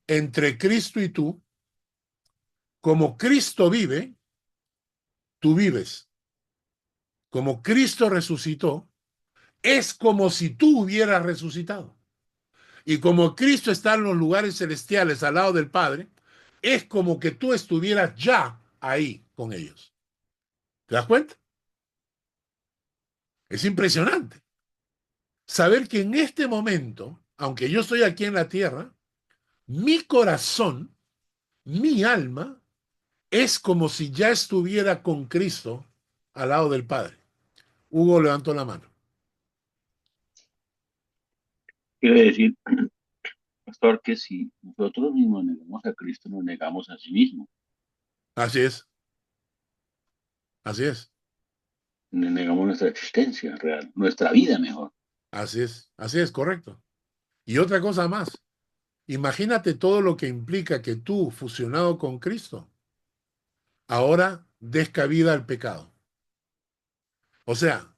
entre Cristo y tú, como Cristo vive, tú vives. Como Cristo resucitó, es como si tú hubieras resucitado. Y como Cristo está en los lugares celestiales al lado del Padre, es como que tú estuvieras ya ahí con ellos. ¿Te das cuenta? Es impresionante saber que en este momento, aunque yo estoy aquí en la tierra, mi corazón, mi alma, es como si ya estuviera con Cristo al lado del Padre. Hugo levantó la mano. Quiere decir, pastor, que si nosotros mismos negamos a Cristo, nos negamos a sí mismos, Así es, así es, nos negamos nuestra existencia real, nuestra vida mejor. así es, correcto. Y otra cosa más, imagínate todo lo que implica que tú, fusionado con Cristo, ahora des cabida al pecado. O sea,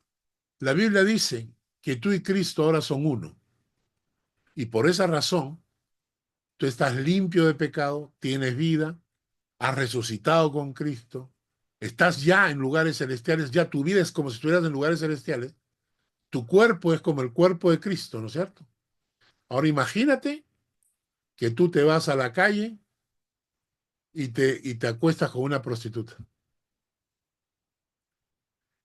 la Biblia dice que tú y Cristo ahora son uno. Y por esa razón, tú estás limpio de pecado, tienes vida, has resucitado con Cristo, estás ya en lugares celestiales, ya tu vida es como si estuvieras en lugares celestiales, tu cuerpo es como el cuerpo de Cristo, ¿no es cierto? Ahora imagínate que tú te vas a la calle y te acuestas con una prostituta.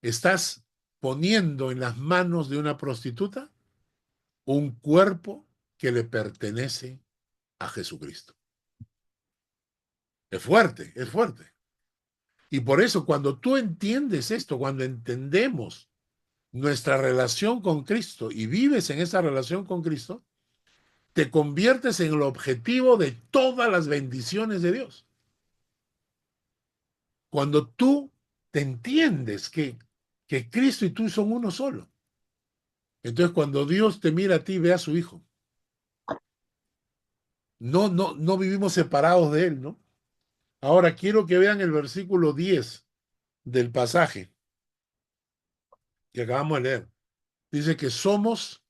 Estás poniendo en las manos de una prostituta un cuerpo que le pertenece a Jesucristo. Es fuerte, es fuerte. Y por eso cuando tú entiendes esto, cuando entendemos nuestra relación con Cristo y vives en esa relación con Cristo, te conviertes en el objetivo de todas las bendiciones de Dios. Cuando tú te entiendes que Cristo y tú son uno solo. Entonces cuando Dios te mira a ti, ve a su Hijo. No vivimos separados de Él, ¿no? Ahora quiero que vean el versículo 10 del pasaje que acabamos de leer. Dice que somos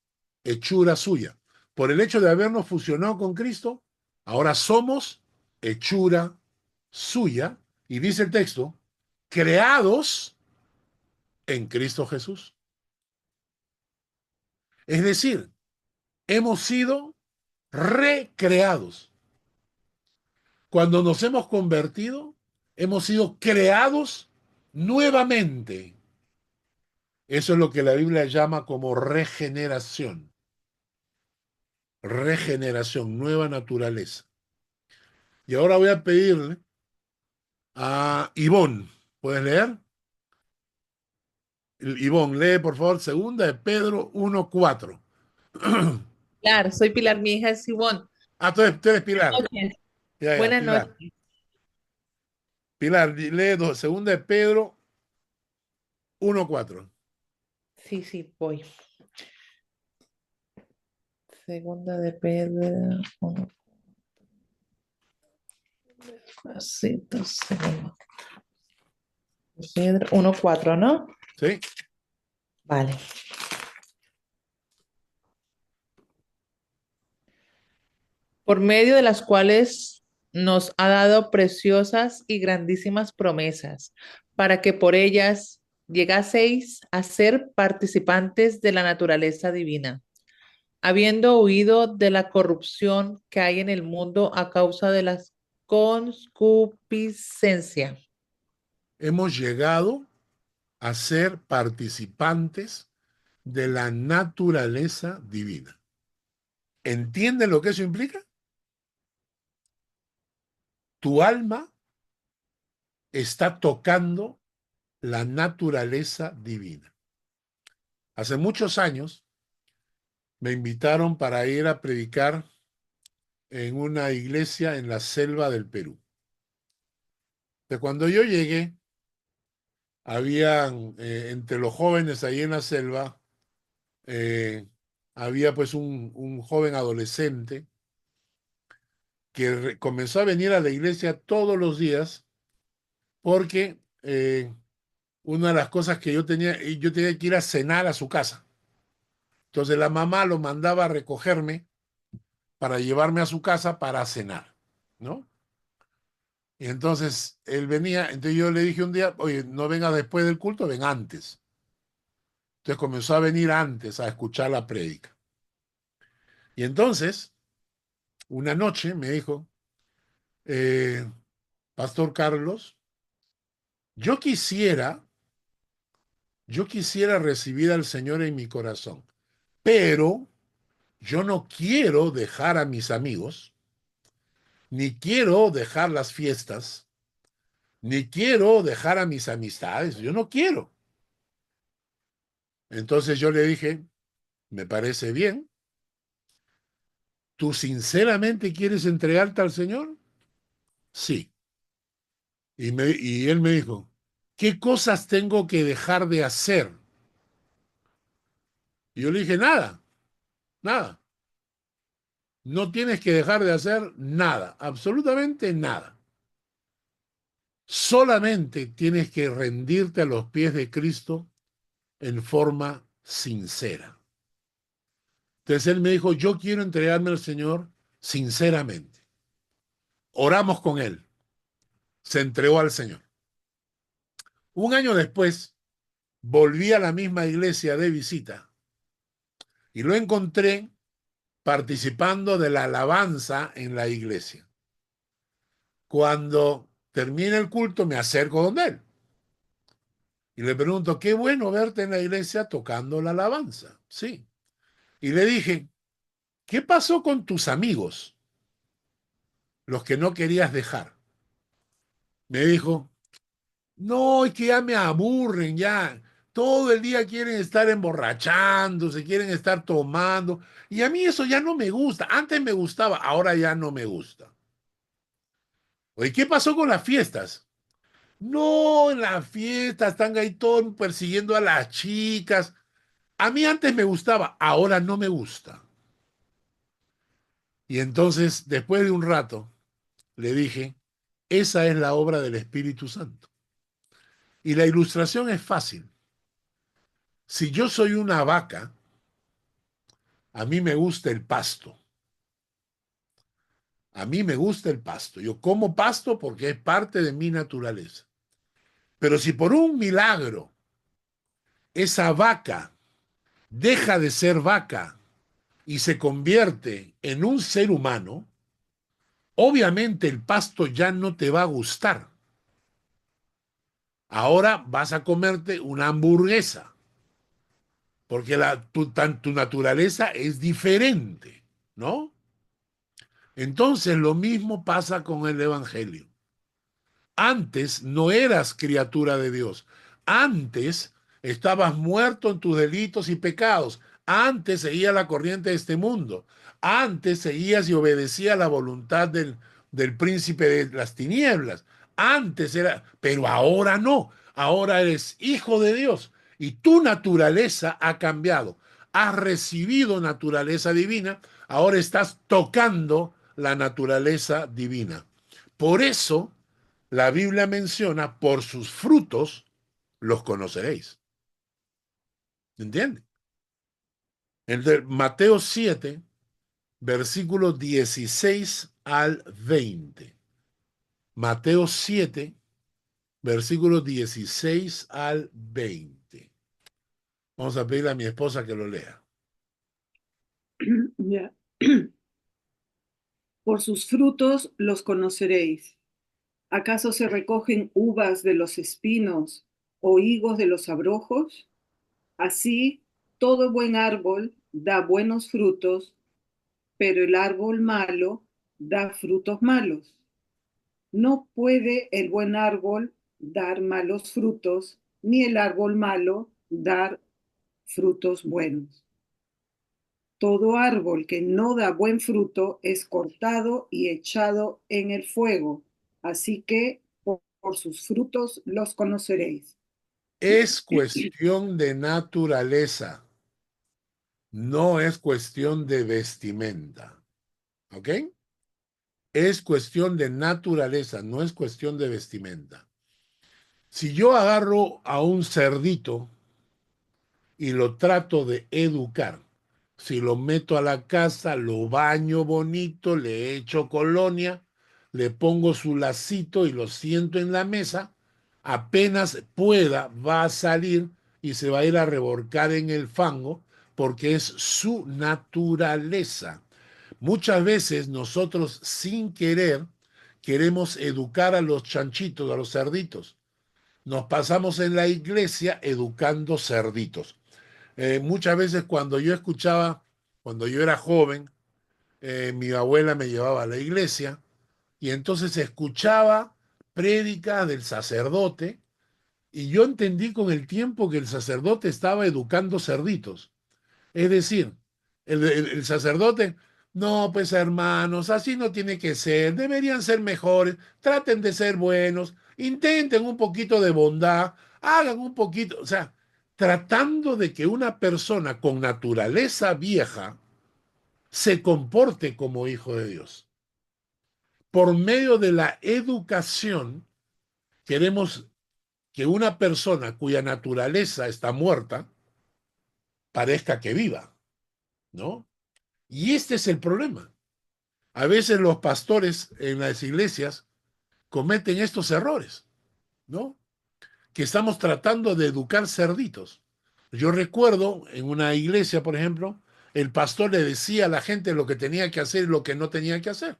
hechura suya. Por el hecho de habernos fusionado con Cristo, ahora somos hechura suya Y dice el texto, creados en Cristo Jesús. Es decir, hemos sido recreados. Cuando nos hemos convertido, hemos sido creados nuevamente. Eso es lo que la Biblia llama como regeneración. Regeneración, nueva naturaleza. Y ahora voy a pedirle a Ivonne. ¿Puedes leer? Ivonne, lee por favor, segunda de Pedro 1:4. Claro, soy Pilar, mi hija es Ivonne. Ah, tú eres Pilar. Noches. Ya, Buenas Pilar. noches. Pilar, lee segunda de Pedro 1:4. Sí, sí, voy. Segunda de Pedro. Pedro 1:4, ¿no? ¿Sí? Vale. Por medio de las cuales nos ha dado preciosas y grandísimas promesas, para que por ellas llegaseis a ser participantes de la naturaleza divina, habiendo huido de la corrupción que hay en el mundo a causa de la concupiscencia. Hemos llegado a ser participantes de la naturaleza divina. ¿Entiende lo que eso implica? Tu alma está tocando la naturaleza divina. Hace muchos años me invitaron para ir a predicar en una iglesia en la selva del Perú. De cuando yo llegué, habían entre los jóvenes ahí en la selva, había pues un joven adolescente que comenzó a venir a la iglesia todos los días porque una de las cosas que yo tenía que ir a cenar a su casa. Entonces la mamá lo mandaba a recogerme para llevarme a su casa para cenar, ¿no? Y entonces él venía, entonces yo le dije un día, oye, no venga después del culto, ven antes. Entonces comenzó a venir antes a escuchar la prédica. Y entonces, una noche me dijo, Pastor Carlos, yo quisiera recibir al Señor en mi corazón, pero yo no quiero dejar a mis amigos, ni quiero dejar las fiestas, ni quiero dejar a mis amistades, yo no quiero. Entonces yo le dije, me parece bien, ¿tú sinceramente quieres entregarte al Señor? Sí. Y él me dijo, ¿qué cosas tengo que dejar de hacer? Y yo le dije, nada, nada. No tienes que dejar de hacer nada, absolutamente nada. Solamente tienes que rendirte a los pies de Cristo en forma sincera. Entonces él me dijo, yo quiero entregarme al Señor sinceramente. Oramos con él. Se entregó al Señor. Un año después, volví a la misma iglesia de visita y lo encontré participando de la alabanza en la iglesia. Cuando termina el culto, me acerco donde él y le pregunto, qué bueno verte en la iglesia tocando la alabanza. Sí. Y le dije, ¿qué pasó con tus amigos, los que no querías dejar? Me dijo, no, es que ya me aburren, ya. Todo el día quieren estar emborrachándose, quieren estar tomando. Y a mí eso ya no me gusta. Antes me gustaba, ahora ya no me gusta. Oye, ¿qué pasó con las fiestas? No, en las fiestas están ahí todos persiguiendo a las chicas. A mí antes me gustaba, ahora no me gusta. Y entonces, después de un rato, le dije, esa es la obra del Espíritu Santo. Y la ilustración es fácil. Si yo soy una vaca, a mí me gusta el pasto. A mí me gusta el pasto. Yo como pasto porque es parte de mi naturaleza. Pero si por un milagro esa vaca deja de ser vaca y se convierte en un ser humano, obviamente el pasto ya no te va a gustar. Ahora vas a comerte una hamburguesa, porque tu naturaleza es diferente, ¿no? Entonces lo mismo pasa con el Evangelio. Antes no eras criatura de Dios. Antes estabas muerto en tus delitos y pecados. Antes seguías la corriente de este mundo. Antes seguías y obedecías la voluntad del príncipe de las tinieblas. Antes era, pero ahora no. Ahora eres hijo de Dios y tu naturaleza ha cambiado. Has recibido naturaleza divina. Ahora estás tocando la naturaleza divina. Por eso la Biblia menciona, por sus frutos los conoceréis. ¿Entienden? Mateo 7, versículos 16 al 20. Mateo 7, versículos 16 al 20. Vamos a pedirle a mi esposa que lo lea. Ya. Por sus frutos los conoceréis. ¿Acaso se recogen uvas de los espinos o higos de los abrojos? Así, todo buen árbol da buenos frutos, pero el árbol malo da frutos malos. No puede el buen árbol dar malos frutos, ni el árbol malo dar frutos buenos. Todo árbol que no da buen fruto es cortado y echado en el fuego. Así que por sus frutos los conoceréis. Es cuestión de naturaleza, no es cuestión de vestimenta. ¿Ok? Es cuestión de naturaleza, no es cuestión de vestimenta. Si yo agarro a un cerdito y lo trato de educar, si lo meto a la casa, lo baño bonito, le echo colonia, le pongo su lacito y lo siento en la mesa, apenas pueda va a salir y se va a ir a revolcar en el fango porque es su naturaleza. Muchas veces nosotros sin querer queremos educar a los chanchitos, a los cerditos. Nos pasamos en la iglesia educando cerditos. Muchas veces cuando yo era joven, mi abuela me llevaba a la iglesia y entonces escuchaba prédicas del sacerdote y yo entendí con el tiempo que el sacerdote estaba educando cerditos. Es decir, el sacerdote, no, pues hermanos, así no tiene que ser, deberían ser mejores, traten de ser buenos, intenten un poquito de bondad, hagan un poquito, o sea, tratando de que una persona con naturaleza vieja se comporte como hijo de Dios. Por medio de la educación, queremos que una persona cuya naturaleza está muerta parezca que viva, ¿no? Y este es el problema. A veces los pastores en las iglesias cometen estos errores, ¿no? Que estamos tratando de educar cerditos. Yo recuerdo en una iglesia, por ejemplo, el pastor le decía a la gente lo que tenía que hacer y lo que no tenía que hacer.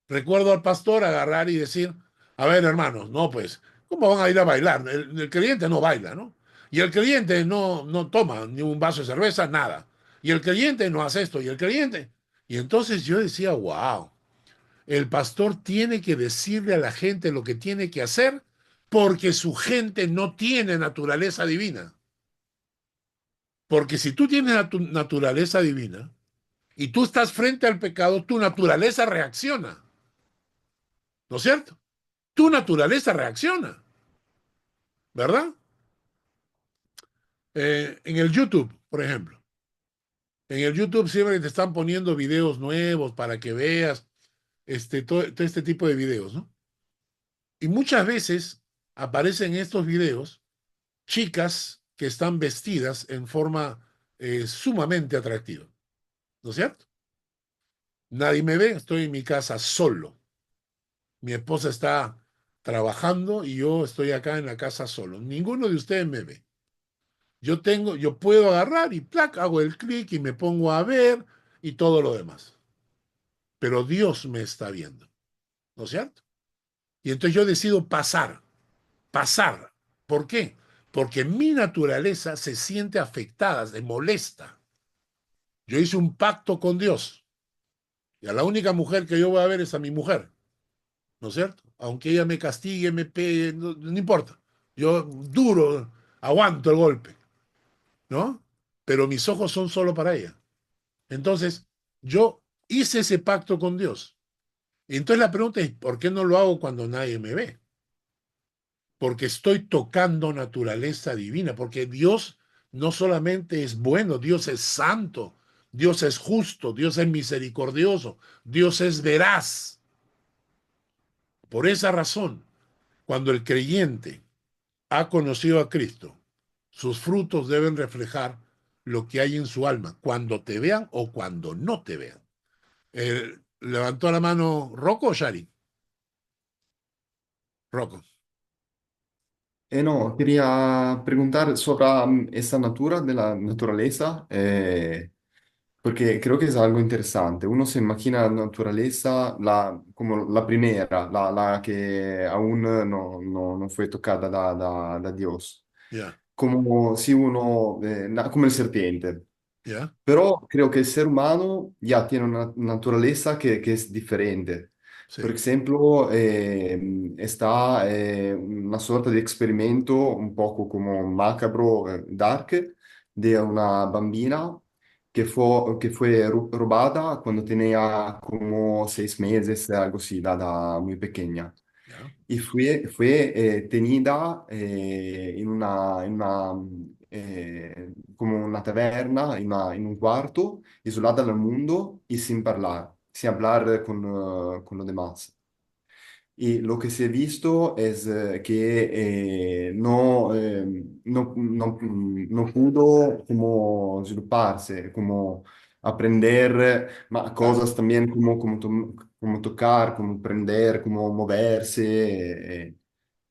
Recuerdo al pastor agarrar y decir, a ver, hermanos, no, pues, ¿cómo van a ir a bailar? El creyente no baila, ¿no? Y el creyente no toma ni un vaso de cerveza, nada. Y el creyente no hace esto, y el creyente. Y entonces yo decía, wow, el pastor tiene que decirle a la gente lo que tiene que hacer porque su gente no tiene naturaleza divina. Porque si tú tienes naturaleza divina y tú estás frente al pecado, tu naturaleza reacciona. ¿No es cierto? Tu naturaleza reacciona, ¿verdad? En el YouTube, por ejemplo. En el YouTube siempre te están poniendo videos nuevos para que veas todo este tipo de videos, ¿no? Y muchas veces aparecen estos videos chicas que están vestidas en forma sumamente atractiva, ¿no es cierto? Nadie me ve, estoy en mi casa solo. Mi esposa está trabajando y yo estoy acá en la casa solo. Ninguno de ustedes me ve. Yo puedo agarrar y plac, hago el clic y me pongo a ver y todo lo demás. Pero Dios me está viendo, ¿no es cierto? Y entonces yo decido pasar. ¿Por qué? Porque mi naturaleza se siente afectada, se molesta. Yo hice un pacto con Dios y a la única mujer que yo voy a ver es a mi mujer, ¿no es cierto? Aunque ella me castigue, me pegue, no importa. Yo duro, aguanto el golpe, ¿no? Pero mis ojos son solo para ella. Entonces, yo hice ese pacto con Dios. Y entonces la pregunta es, ¿por qué no lo hago cuando nadie me ve? Porque estoy tocando naturaleza divina, porque Dios no solamente es bueno, Dios es santo, Dios es justo, Dios es misericordioso, Dios es veraz. Por esa razón, cuando el creyente ha conocido a Cristo, sus frutos deben reflejar lo que hay en su alma, cuando te vean o cuando no te vean. ¿Levantó la mano Rocco o Shari? Rocco. No, quería preguntar sobre esa natura de la naturaleza, porque creo que es algo interesante. Uno se imagina la naturaleza como la primera, la que aún no fue tocada da Dios, Ya, como si uno, como el serpiente. ya, Pero creo que el ser humano ya tiene una naturaleza que es diferente. Por sí, ejemplo, está una sorta de experimento un poco como macabro, dark, de una bambina que fue robada cuando tenía como 6 meses, algo así, da muy pequeña. ya, Y fue tenida como una taberna, en un cuarto, isolada del mundo y sin hablar con los demás. Y lo que se ha visto es que no pudo como svilupparse, como aprender claro, cosas también como tocar, como prender, como moverse. sí,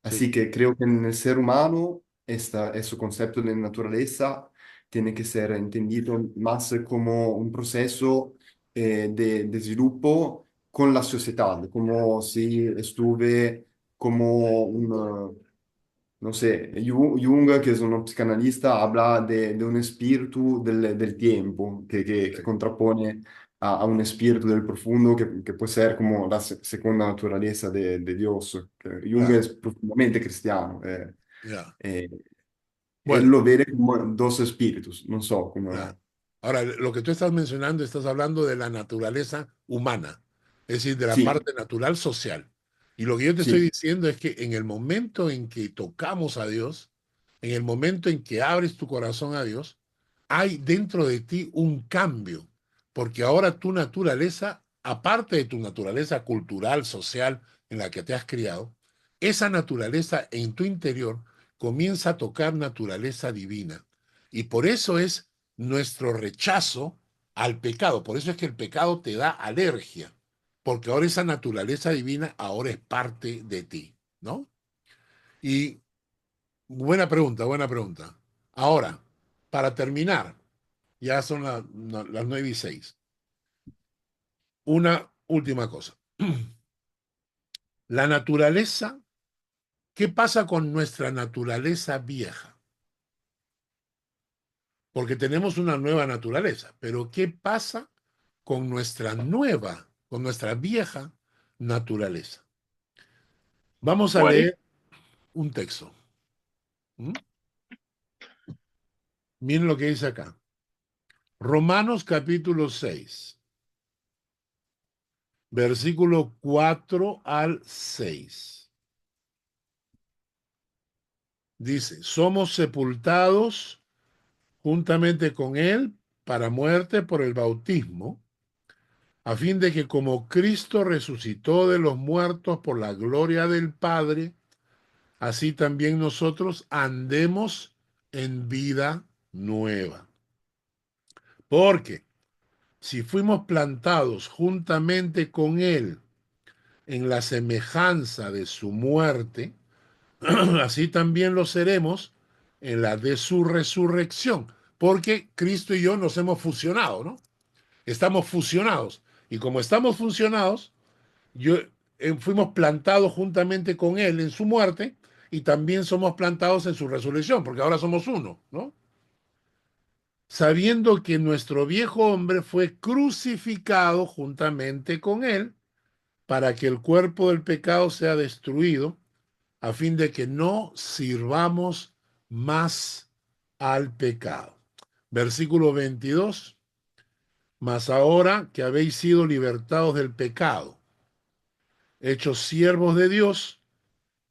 Así que creo que en el ser humano ese concepto de naturaleza tiene que ser entendido más como un proceso de sviluppo con la sociedad, como si estuve como no sé, Jung, que es un psicanalista, habla de un espíritu del tiempo que sí, contrapone a un espíritu del profundo que puede ser como la segunda naturaleza de Dios. Que Jung claro, es profundamente cristiano. ya. Eh, Él Bueno, lo ve como dos espíritus, no so, claro. como... Ahora, lo que tú estás mencionando, estás hablando de la naturaleza humana, es decir, de la Sí, parte natural social. Y lo que yo te estoy sí, diciendo es que en el momento en que tocamos a Dios, en el momento en que abres tu corazón a Dios, hay dentro de ti un cambio, porque ahora tu naturaleza, aparte de tu naturaleza cultural, social, en la que te has criado, esa naturaleza en tu interior comienza a tocar naturaleza divina. Y por eso es nuestro rechazo al pecado. Por eso es que el pecado te da alergia, porque ahora esa naturaleza divina ahora es parte de ti, ¿no? Y buena pregunta, buena pregunta. Ahora, para terminar, ya son las 9:06. Una última cosa. La naturaleza, ¿qué pasa con nuestra naturaleza vieja? Porque tenemos una nueva naturaleza, pero ¿qué pasa con nuestra vieja naturaleza? Vamos a muere. leer un texto. ¿Mm? Miren lo que dice acá. Romanos capítulo 6, versículo 4 al 6. Dice, somos sepultados juntamente con él para muerte por el bautismo, a fin de que como Cristo resucitó de los muertos por la gloria del Padre, así también nosotros andemos en vida nueva. Porque si fuimos plantados juntamente con Él en la semejanza de su muerte, así también lo seremos en la de su resurrección, porque Cristo y yo nos hemos fusionado, ¿no? Estamos fusionados. Y como estamos fusionados, fuimos plantados juntamente con Él en su muerte y también somos plantados en su resurrección, porque ahora somos uno, ¿no? Sabiendo que nuestro viejo hombre fue crucificado juntamente con Él para que el cuerpo del pecado sea destruido, a fin de que no sirvamos más al pecado. Versículo 22. Mas ahora que habéis sido libertados del pecado, hechos siervos de Dios,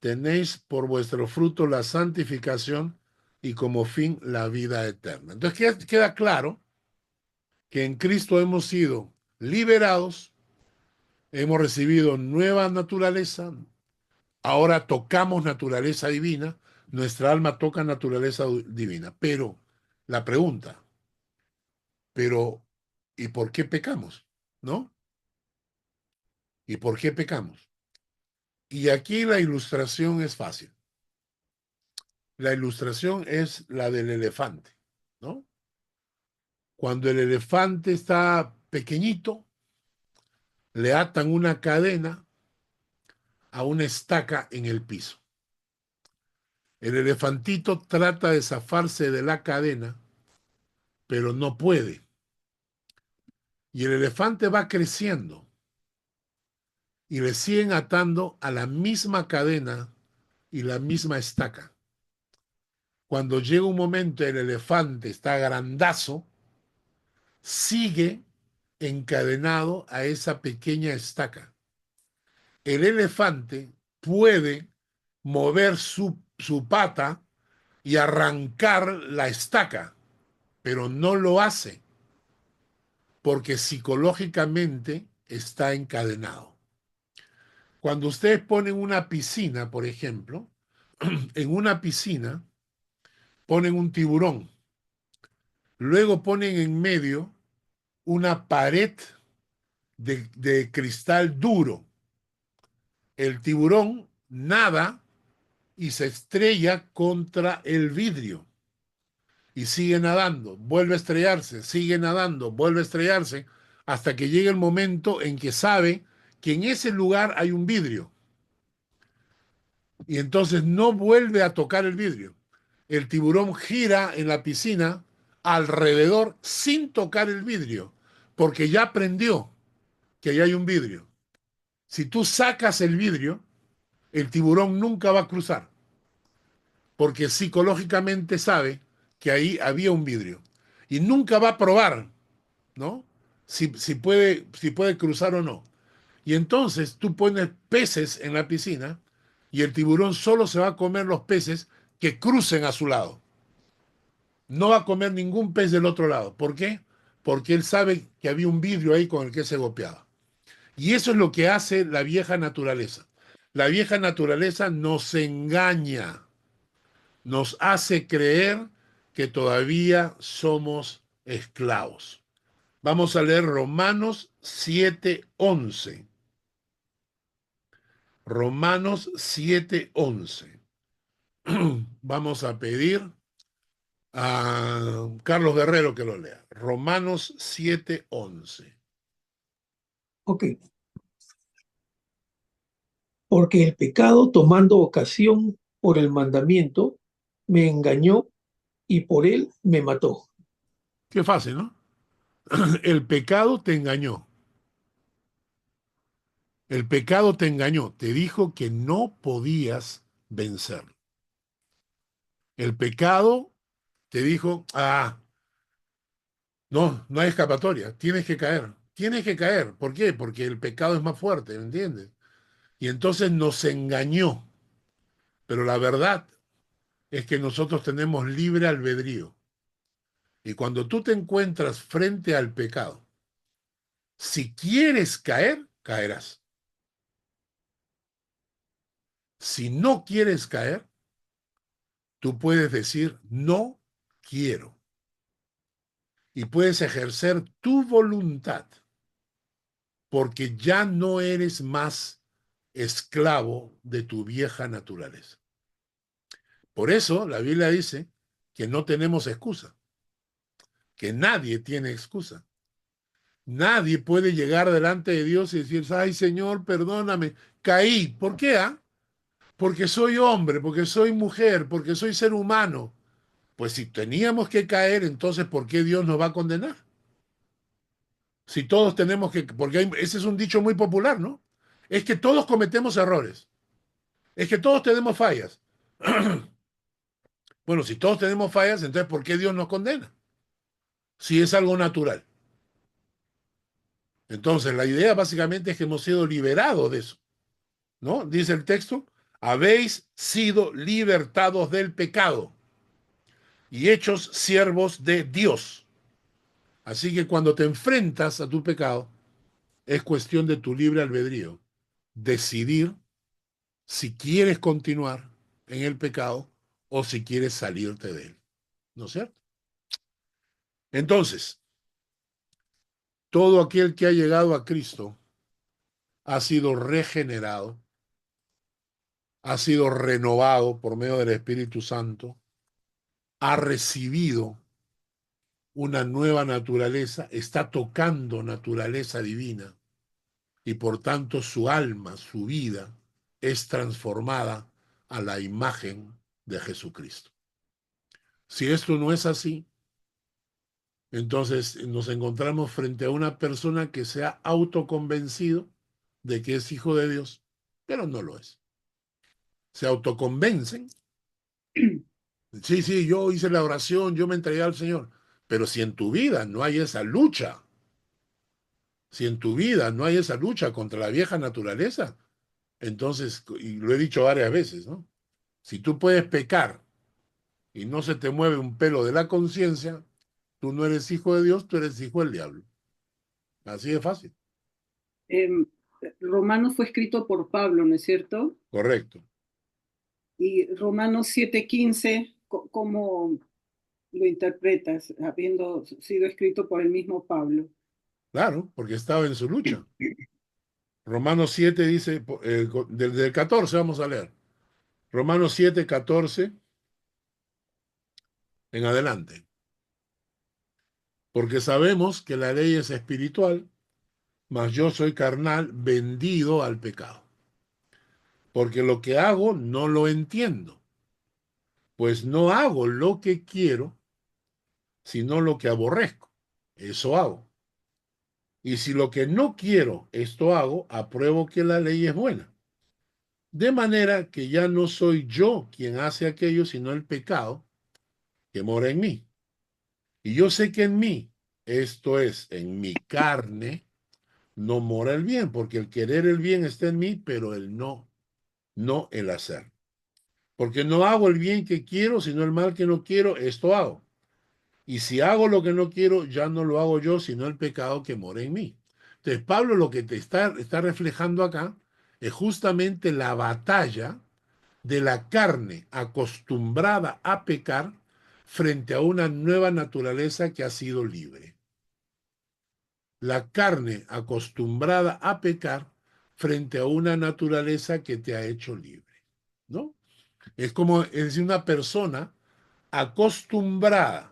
tenéis por vuestro fruto la santificación y como fin la vida eterna. Entonces queda claro que en Cristo hemos sido liberados, hemos recibido nueva naturaleza, ahora tocamos naturaleza divina, nuestra alma toca naturaleza divina. Pero la pregunta, ¿y por qué pecamos? ¿No? ¿Y por qué pecamos? Y aquí la ilustración es fácil. La ilustración es la del elefante, ¿no? Cuando el elefante está pequeñito, le atan una cadena a una estaca en el piso. El elefantito trata de zafarse de la cadena, pero no puede. Y el elefante va creciendo y le siguen atando a la misma cadena y la misma estaca. Cuando llega un momento el elefante está grandazo, sigue encadenado a esa pequeña estaca. El elefante puede mover su pata y arrancar la estaca, pero no lo hace porque psicológicamente está encadenado. Cuando ustedes ponen una piscina, por ejemplo, en una piscina ponen un tiburón, luego ponen en medio una pared de cristal duro. El tiburón nada y se estrella contra el vidrio y sigue nadando, vuelve a estrellarse, sigue nadando, vuelve a estrellarse, hasta que llega el momento en que sabe que en ese lugar hay un vidrio y entonces no vuelve a tocar el vidrio. El tiburón gira en la piscina alrededor sin tocar el vidrio, porque ya aprendió que ahí hay un vidrio. Si tú sacas el vidrio, el tiburón nunca va a cruzar, porque psicológicamente sabe que ahí había un vidrio. Y nunca va a probar, ¿no? Si puede cruzar o no. Y entonces tú pones peces en la piscina y el tiburón solo se va a comer los peces que crucen a su lado. No va a comer ningún pez del otro lado. ¿Por qué? Porque él sabe que había un vidrio ahí con el que se golpeaba. Y eso es lo que hace la vieja naturaleza. La vieja naturaleza nos engaña, nos hace creer que todavía somos esclavos. Vamos a leer Romanos 7:11. Romanos 7:11. Vamos a pedir a Carlos Guerrero que lo lea. Romanos 7:11. Ok. Porque el pecado, tomando ocasión por el mandamiento, me engañó y por él me mató. Qué fácil, ¿no? El pecado te engañó. El pecado te engañó. Te dijo que no podías vencerlo. El pecado te dijo, no hay escapatoria. Tienes que caer. Tienes que caer. ¿Por qué? Porque el pecado es más fuerte, ¿me entiendes? Y entonces nos engañó. Pero la verdad es que nosotros tenemos libre albedrío. Y cuando tú te encuentras frente al pecado, si quieres caer, caerás. Si no quieres caer, tú puedes decir, no quiero. y puedes ejercer tu voluntad, porque ya no eres más esclavo de tu vieja naturaleza. Por eso la Biblia dice que no tenemos excusa, que nadie tiene excusa. Nadie puede llegar delante de Dios y decir, ay Señor, perdóname, caí. ¿Por qué? Porque soy hombre, porque soy mujer, porque soy ser humano. Pues si teníamos que caer, entonces ¿por qué Dios nos va a condenar? Si todos tenemos que, porque ese es un dicho muy popular, ¿no? Es que todos cometemos errores, es que todos tenemos fallas. Bueno, si todos tenemos fallas, entonces ¿por qué Dios nos condena? Si es algo natural. Entonces, la idea básicamente es que hemos sido liberados de eso, ¿no? Dice el texto, habéis sido libertados del pecado y hechos siervos de Dios. Así que cuando te enfrentas a tu pecado, es cuestión de tu libre albedrío. Decidir si quieres continuar en el pecado o si quieres salirte de él. ¿No es cierto? Entonces, todo aquel que ha llegado a Cristo ha sido regenerado, ha sido renovado por medio del Espíritu Santo, ha recibido una nueva naturaleza, está tocando naturaleza divina y por tanto su alma, su vida, es transformada a la imagen de Jesucristo. Si esto no es así, entonces nos encontramos frente a una persona que se ha autoconvencido de que es hijo de Dios, pero no lo es. Se autoconvencen. Sí, sí, yo hice la oración, yo me entregué al Señor, pero si en tu vida no hay esa lucha, si en tu vida no hay esa lucha contra la vieja naturaleza, entonces, y lo he dicho varias veces, ¿no? Si tú puedes pecar y no se te mueve un pelo de la conciencia, tú no eres hijo de Dios, tú eres hijo del diablo. Así de fácil. Em, Romanos fue escrito por Pablo, ¿no es cierto? Correcto. Y Romanos 7:15, ¿cómo lo interpretas, habiendo sido escrito por el mismo Pablo? Claro, porque estaba en su lucha. Romanos 7 dice, del 14 vamos a leer. Romanos 7, 14 en adelante. Porque sabemos que la ley es espiritual, mas yo soy carnal, vendido al pecado. Porque lo que hago no lo entiendo, pues no hago lo que quiero, sino lo que aborrezco. Eso hago. Y si lo que no quiero, esto hago, apruebo que la ley es buena. De manera que ya no soy yo quien hace aquello, sino el pecado que mora en mí. Y yo sé que en mí, esto es, en mi carne, no mora el bien, porque el querer el bien está en mí, pero el no, no el hacer. Porque no hago el bien que quiero, sino el mal que no quiero, esto hago. Y si hago lo que no quiero, ya no lo hago yo, sino el pecado que mora en mí. Entonces, Pablo lo que te está reflejando acá es justamente la batalla de la carne acostumbrada a pecar frente a una nueva naturaleza que ha sido libre. La carne acostumbrada a pecar frente a una naturaleza que te ha hecho libre, ¿no? Es como, es decir, una persona acostumbrada.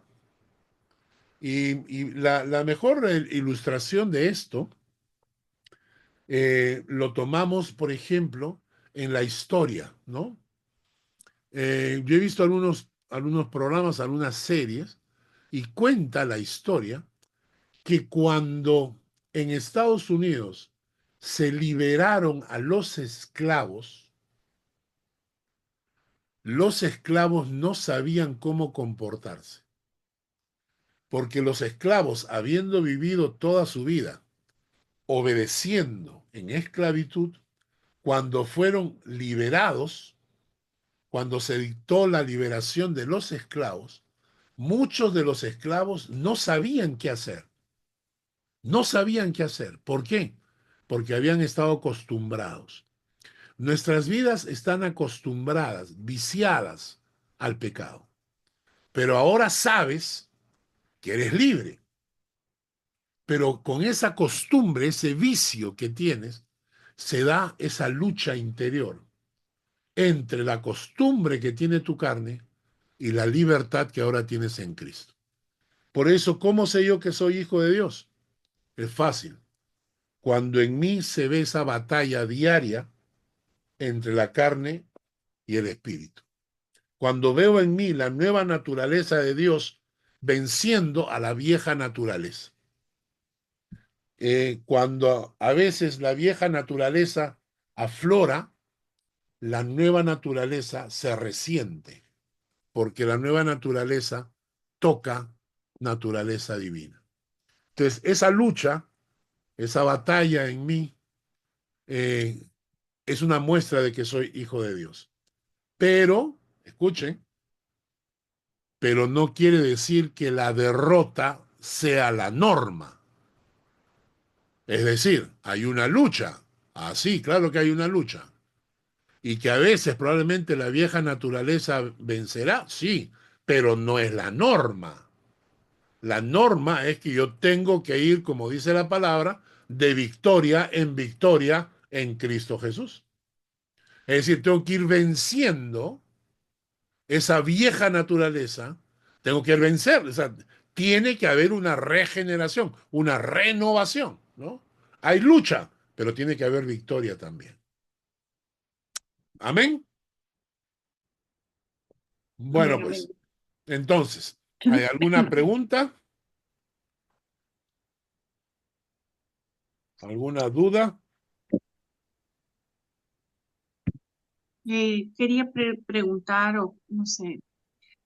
Y la mejor ilustración de esto lo tomamos, por ejemplo, en la historia, ¿no? Yo he visto algunos programas, algunas series, y cuenta la historia que cuando en Estados Unidos se liberaron a los esclavos no sabían cómo comportarse, porque los esclavos, habiendo vivido toda su vida obedeciendo en esclavitud, cuando fueron liberados, cuando se dictó la liberación de los esclavos, muchos de los esclavos no sabían qué hacer. No sabían qué hacer. ¿Por qué? Porque habían estado acostumbrados. Nuestras vidas están acostumbradas, viciadas al pecado. Pero ahora sabes que eres libre. Pero con esa costumbre, ese vicio que tienes, se da esa lucha interior entre la costumbre que tiene tu carne y la libertad que ahora tienes en Cristo. Por eso, ¿cómo sé yo que soy hijo de Dios? Es fácil. Cuando en mí se ve esa batalla diaria entre la carne y el espíritu. Cuando veo en mí la nueva naturaleza de Dios venciendo a la vieja naturaleza. Cuando a veces la vieja naturaleza aflora, la nueva naturaleza se resiente, porque la nueva naturaleza toca naturaleza divina. Entonces, esa lucha, esa batalla en mí, es una muestra de que soy hijo de Dios. Pero, escuchen, pero no quiere decir que la derrota sea la norma. Es decir, hay una lucha. Ah, sí, claro que hay una lucha. Y que a veces probablemente la vieja naturaleza vencerá, sí, pero no es la norma. La norma es que yo tengo que ir, como dice la palabra, de victoria en Cristo Jesús. Es decir, tengo que ir venciendo esa vieja naturaleza, tengo que vencer. O sea, tiene que haber una regeneración, una renovación, ¿no? Hay lucha, pero tiene que haber victoria también. Amén. Bueno, Amén, pues, amén. entonces, ¿hay alguna pregunta? ¿Alguna duda? Quería preguntar, o no sé,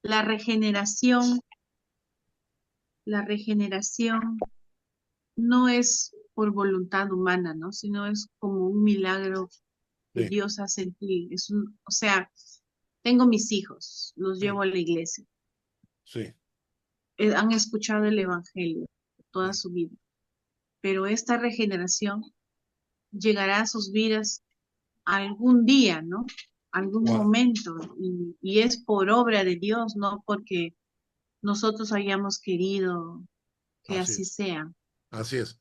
la regeneración, la regeneración no es por voluntad humana, ¿no? Sino es como un milagro que Sí, Dios hace en ti. O sea, tengo mis hijos, los sí, llevo a la iglesia, sí, han escuchado el evangelio toda sí. su vida, pero esta regeneración llegará a sus vidas algún día, ¿no? Algún Gua- momento, y es por obra de Dios, no porque nosotros hayamos querido que Así así es, sea. así es.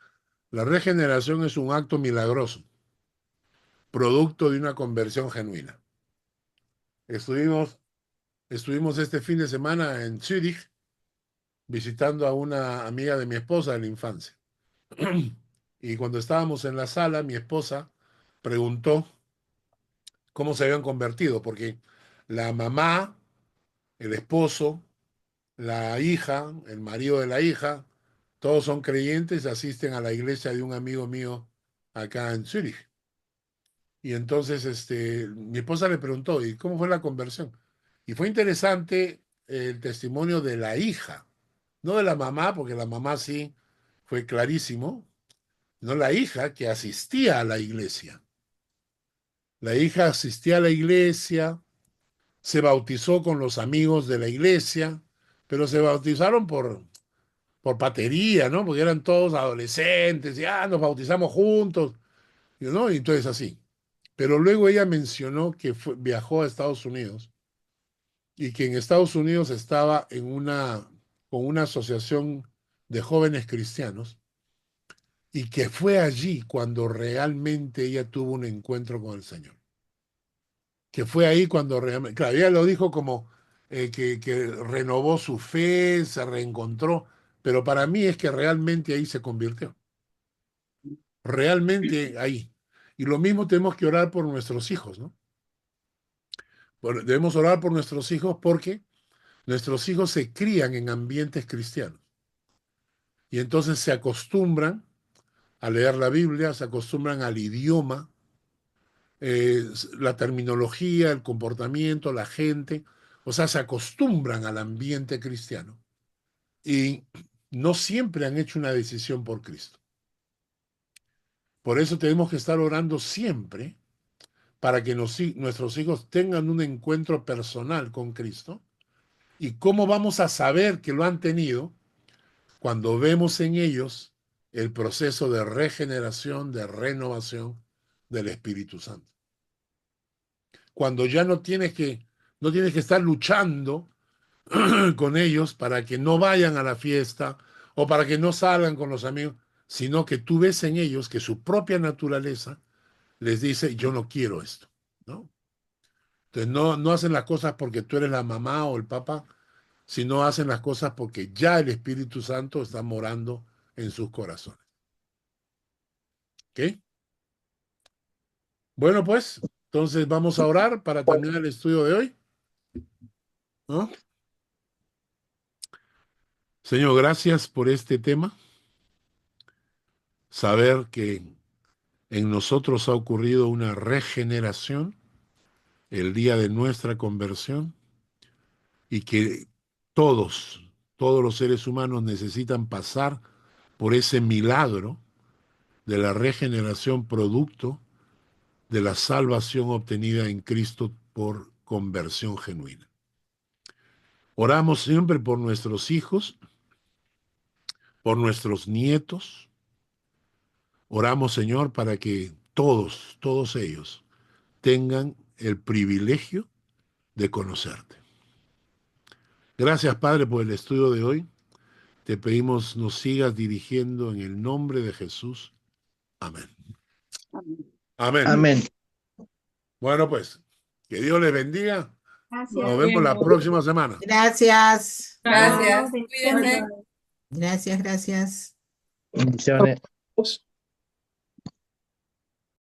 La regeneración es un acto milagroso, producto de una conversión genuina. Estuvimos, estuvimos este fin de semana en Zúrich visitando a una amiga de mi esposa de la infancia. Y cuando estábamos en la sala, mi esposa preguntó cómo se habían convertido, porque la mamá, el esposo, la hija, el marido de la hija, todos son creyentes, asisten a la iglesia de un amigo mío acá en Zúrich. Y entonces mi esposa le preguntó, ¿y cómo fue la conversión? Y fue interesante el testimonio de la hija, no de la mamá, porque la mamá sí fue clarísimo, no la hija que asistía a la iglesia. La hija asistía a la iglesia, se bautizó con los amigos de la iglesia, pero se bautizaron por patería, ¿no? Porque eran todos adolescentes, y nos bautizamos juntos, ¿no? Y entonces así. Pero luego ella mencionó que viajó a Estados Unidos y que en Estados Unidos estaba con una asociación de jóvenes cristianos y que fue allí cuando realmente ella tuvo un encuentro con el Señor. Que fue ahí cuando realmente, claro, ella lo dijo como que renovó su fe, se reencontró, pero para mí es que realmente ahí se convirtió, realmente ahí. Y lo mismo tenemos que orar por nuestros hijos, ¿no? Debemos orar por nuestros hijos porque nuestros hijos se crían en ambientes cristianos y entonces se acostumbran a leer la Biblia, se acostumbran al idioma, la terminología, el comportamiento, la gente, o sea, se acostumbran al ambiente cristiano y no siempre han hecho una decisión por Cristo. Por eso tenemos que estar orando siempre para que nuestros hijos tengan un encuentro personal con Cristo. ¿Y cómo vamos a saber que lo han tenido? Cuando vemos en ellos el proceso de regeneración, de renovación del Espíritu Santo. Cuando ya no tienes que estar luchando con ellos para que no vayan a la fiesta o para que no salgan con los amigos. sino que tú ves en ellos que su propia naturaleza les dice, yo no quiero esto, ¿no? Entonces no hacen las cosas porque tú eres la mamá o el papá, sino hacen las cosas porque ya el Espíritu Santo está morando en sus corazones. ¿Ok? Bueno, pues, entonces vamos a orar para terminar el estudio de hoy, ¿no? Señor, gracias por este tema. Saber que en nosotros ha ocurrido una regeneración el día de nuestra conversión y que todos los seres humanos necesitan pasar por ese milagro de la regeneración producto de la salvación obtenida en Cristo por conversión genuina. Oramos siempre por nuestros hijos, por nuestros nietos. Oramos, Señor, para que todos ellos tengan el privilegio de conocerte. Gracias, Padre, por el estudio de hoy. Te pedimos nos sigas dirigiendo en el nombre de Jesús. Amén. Amén. Amén. Bueno, pues, que Dios les bendiga. Gracias. Nos vemos la próxima semana. Gracias. Gracias. Bye. Cuídense. Gracias, gracias. Bendiciones.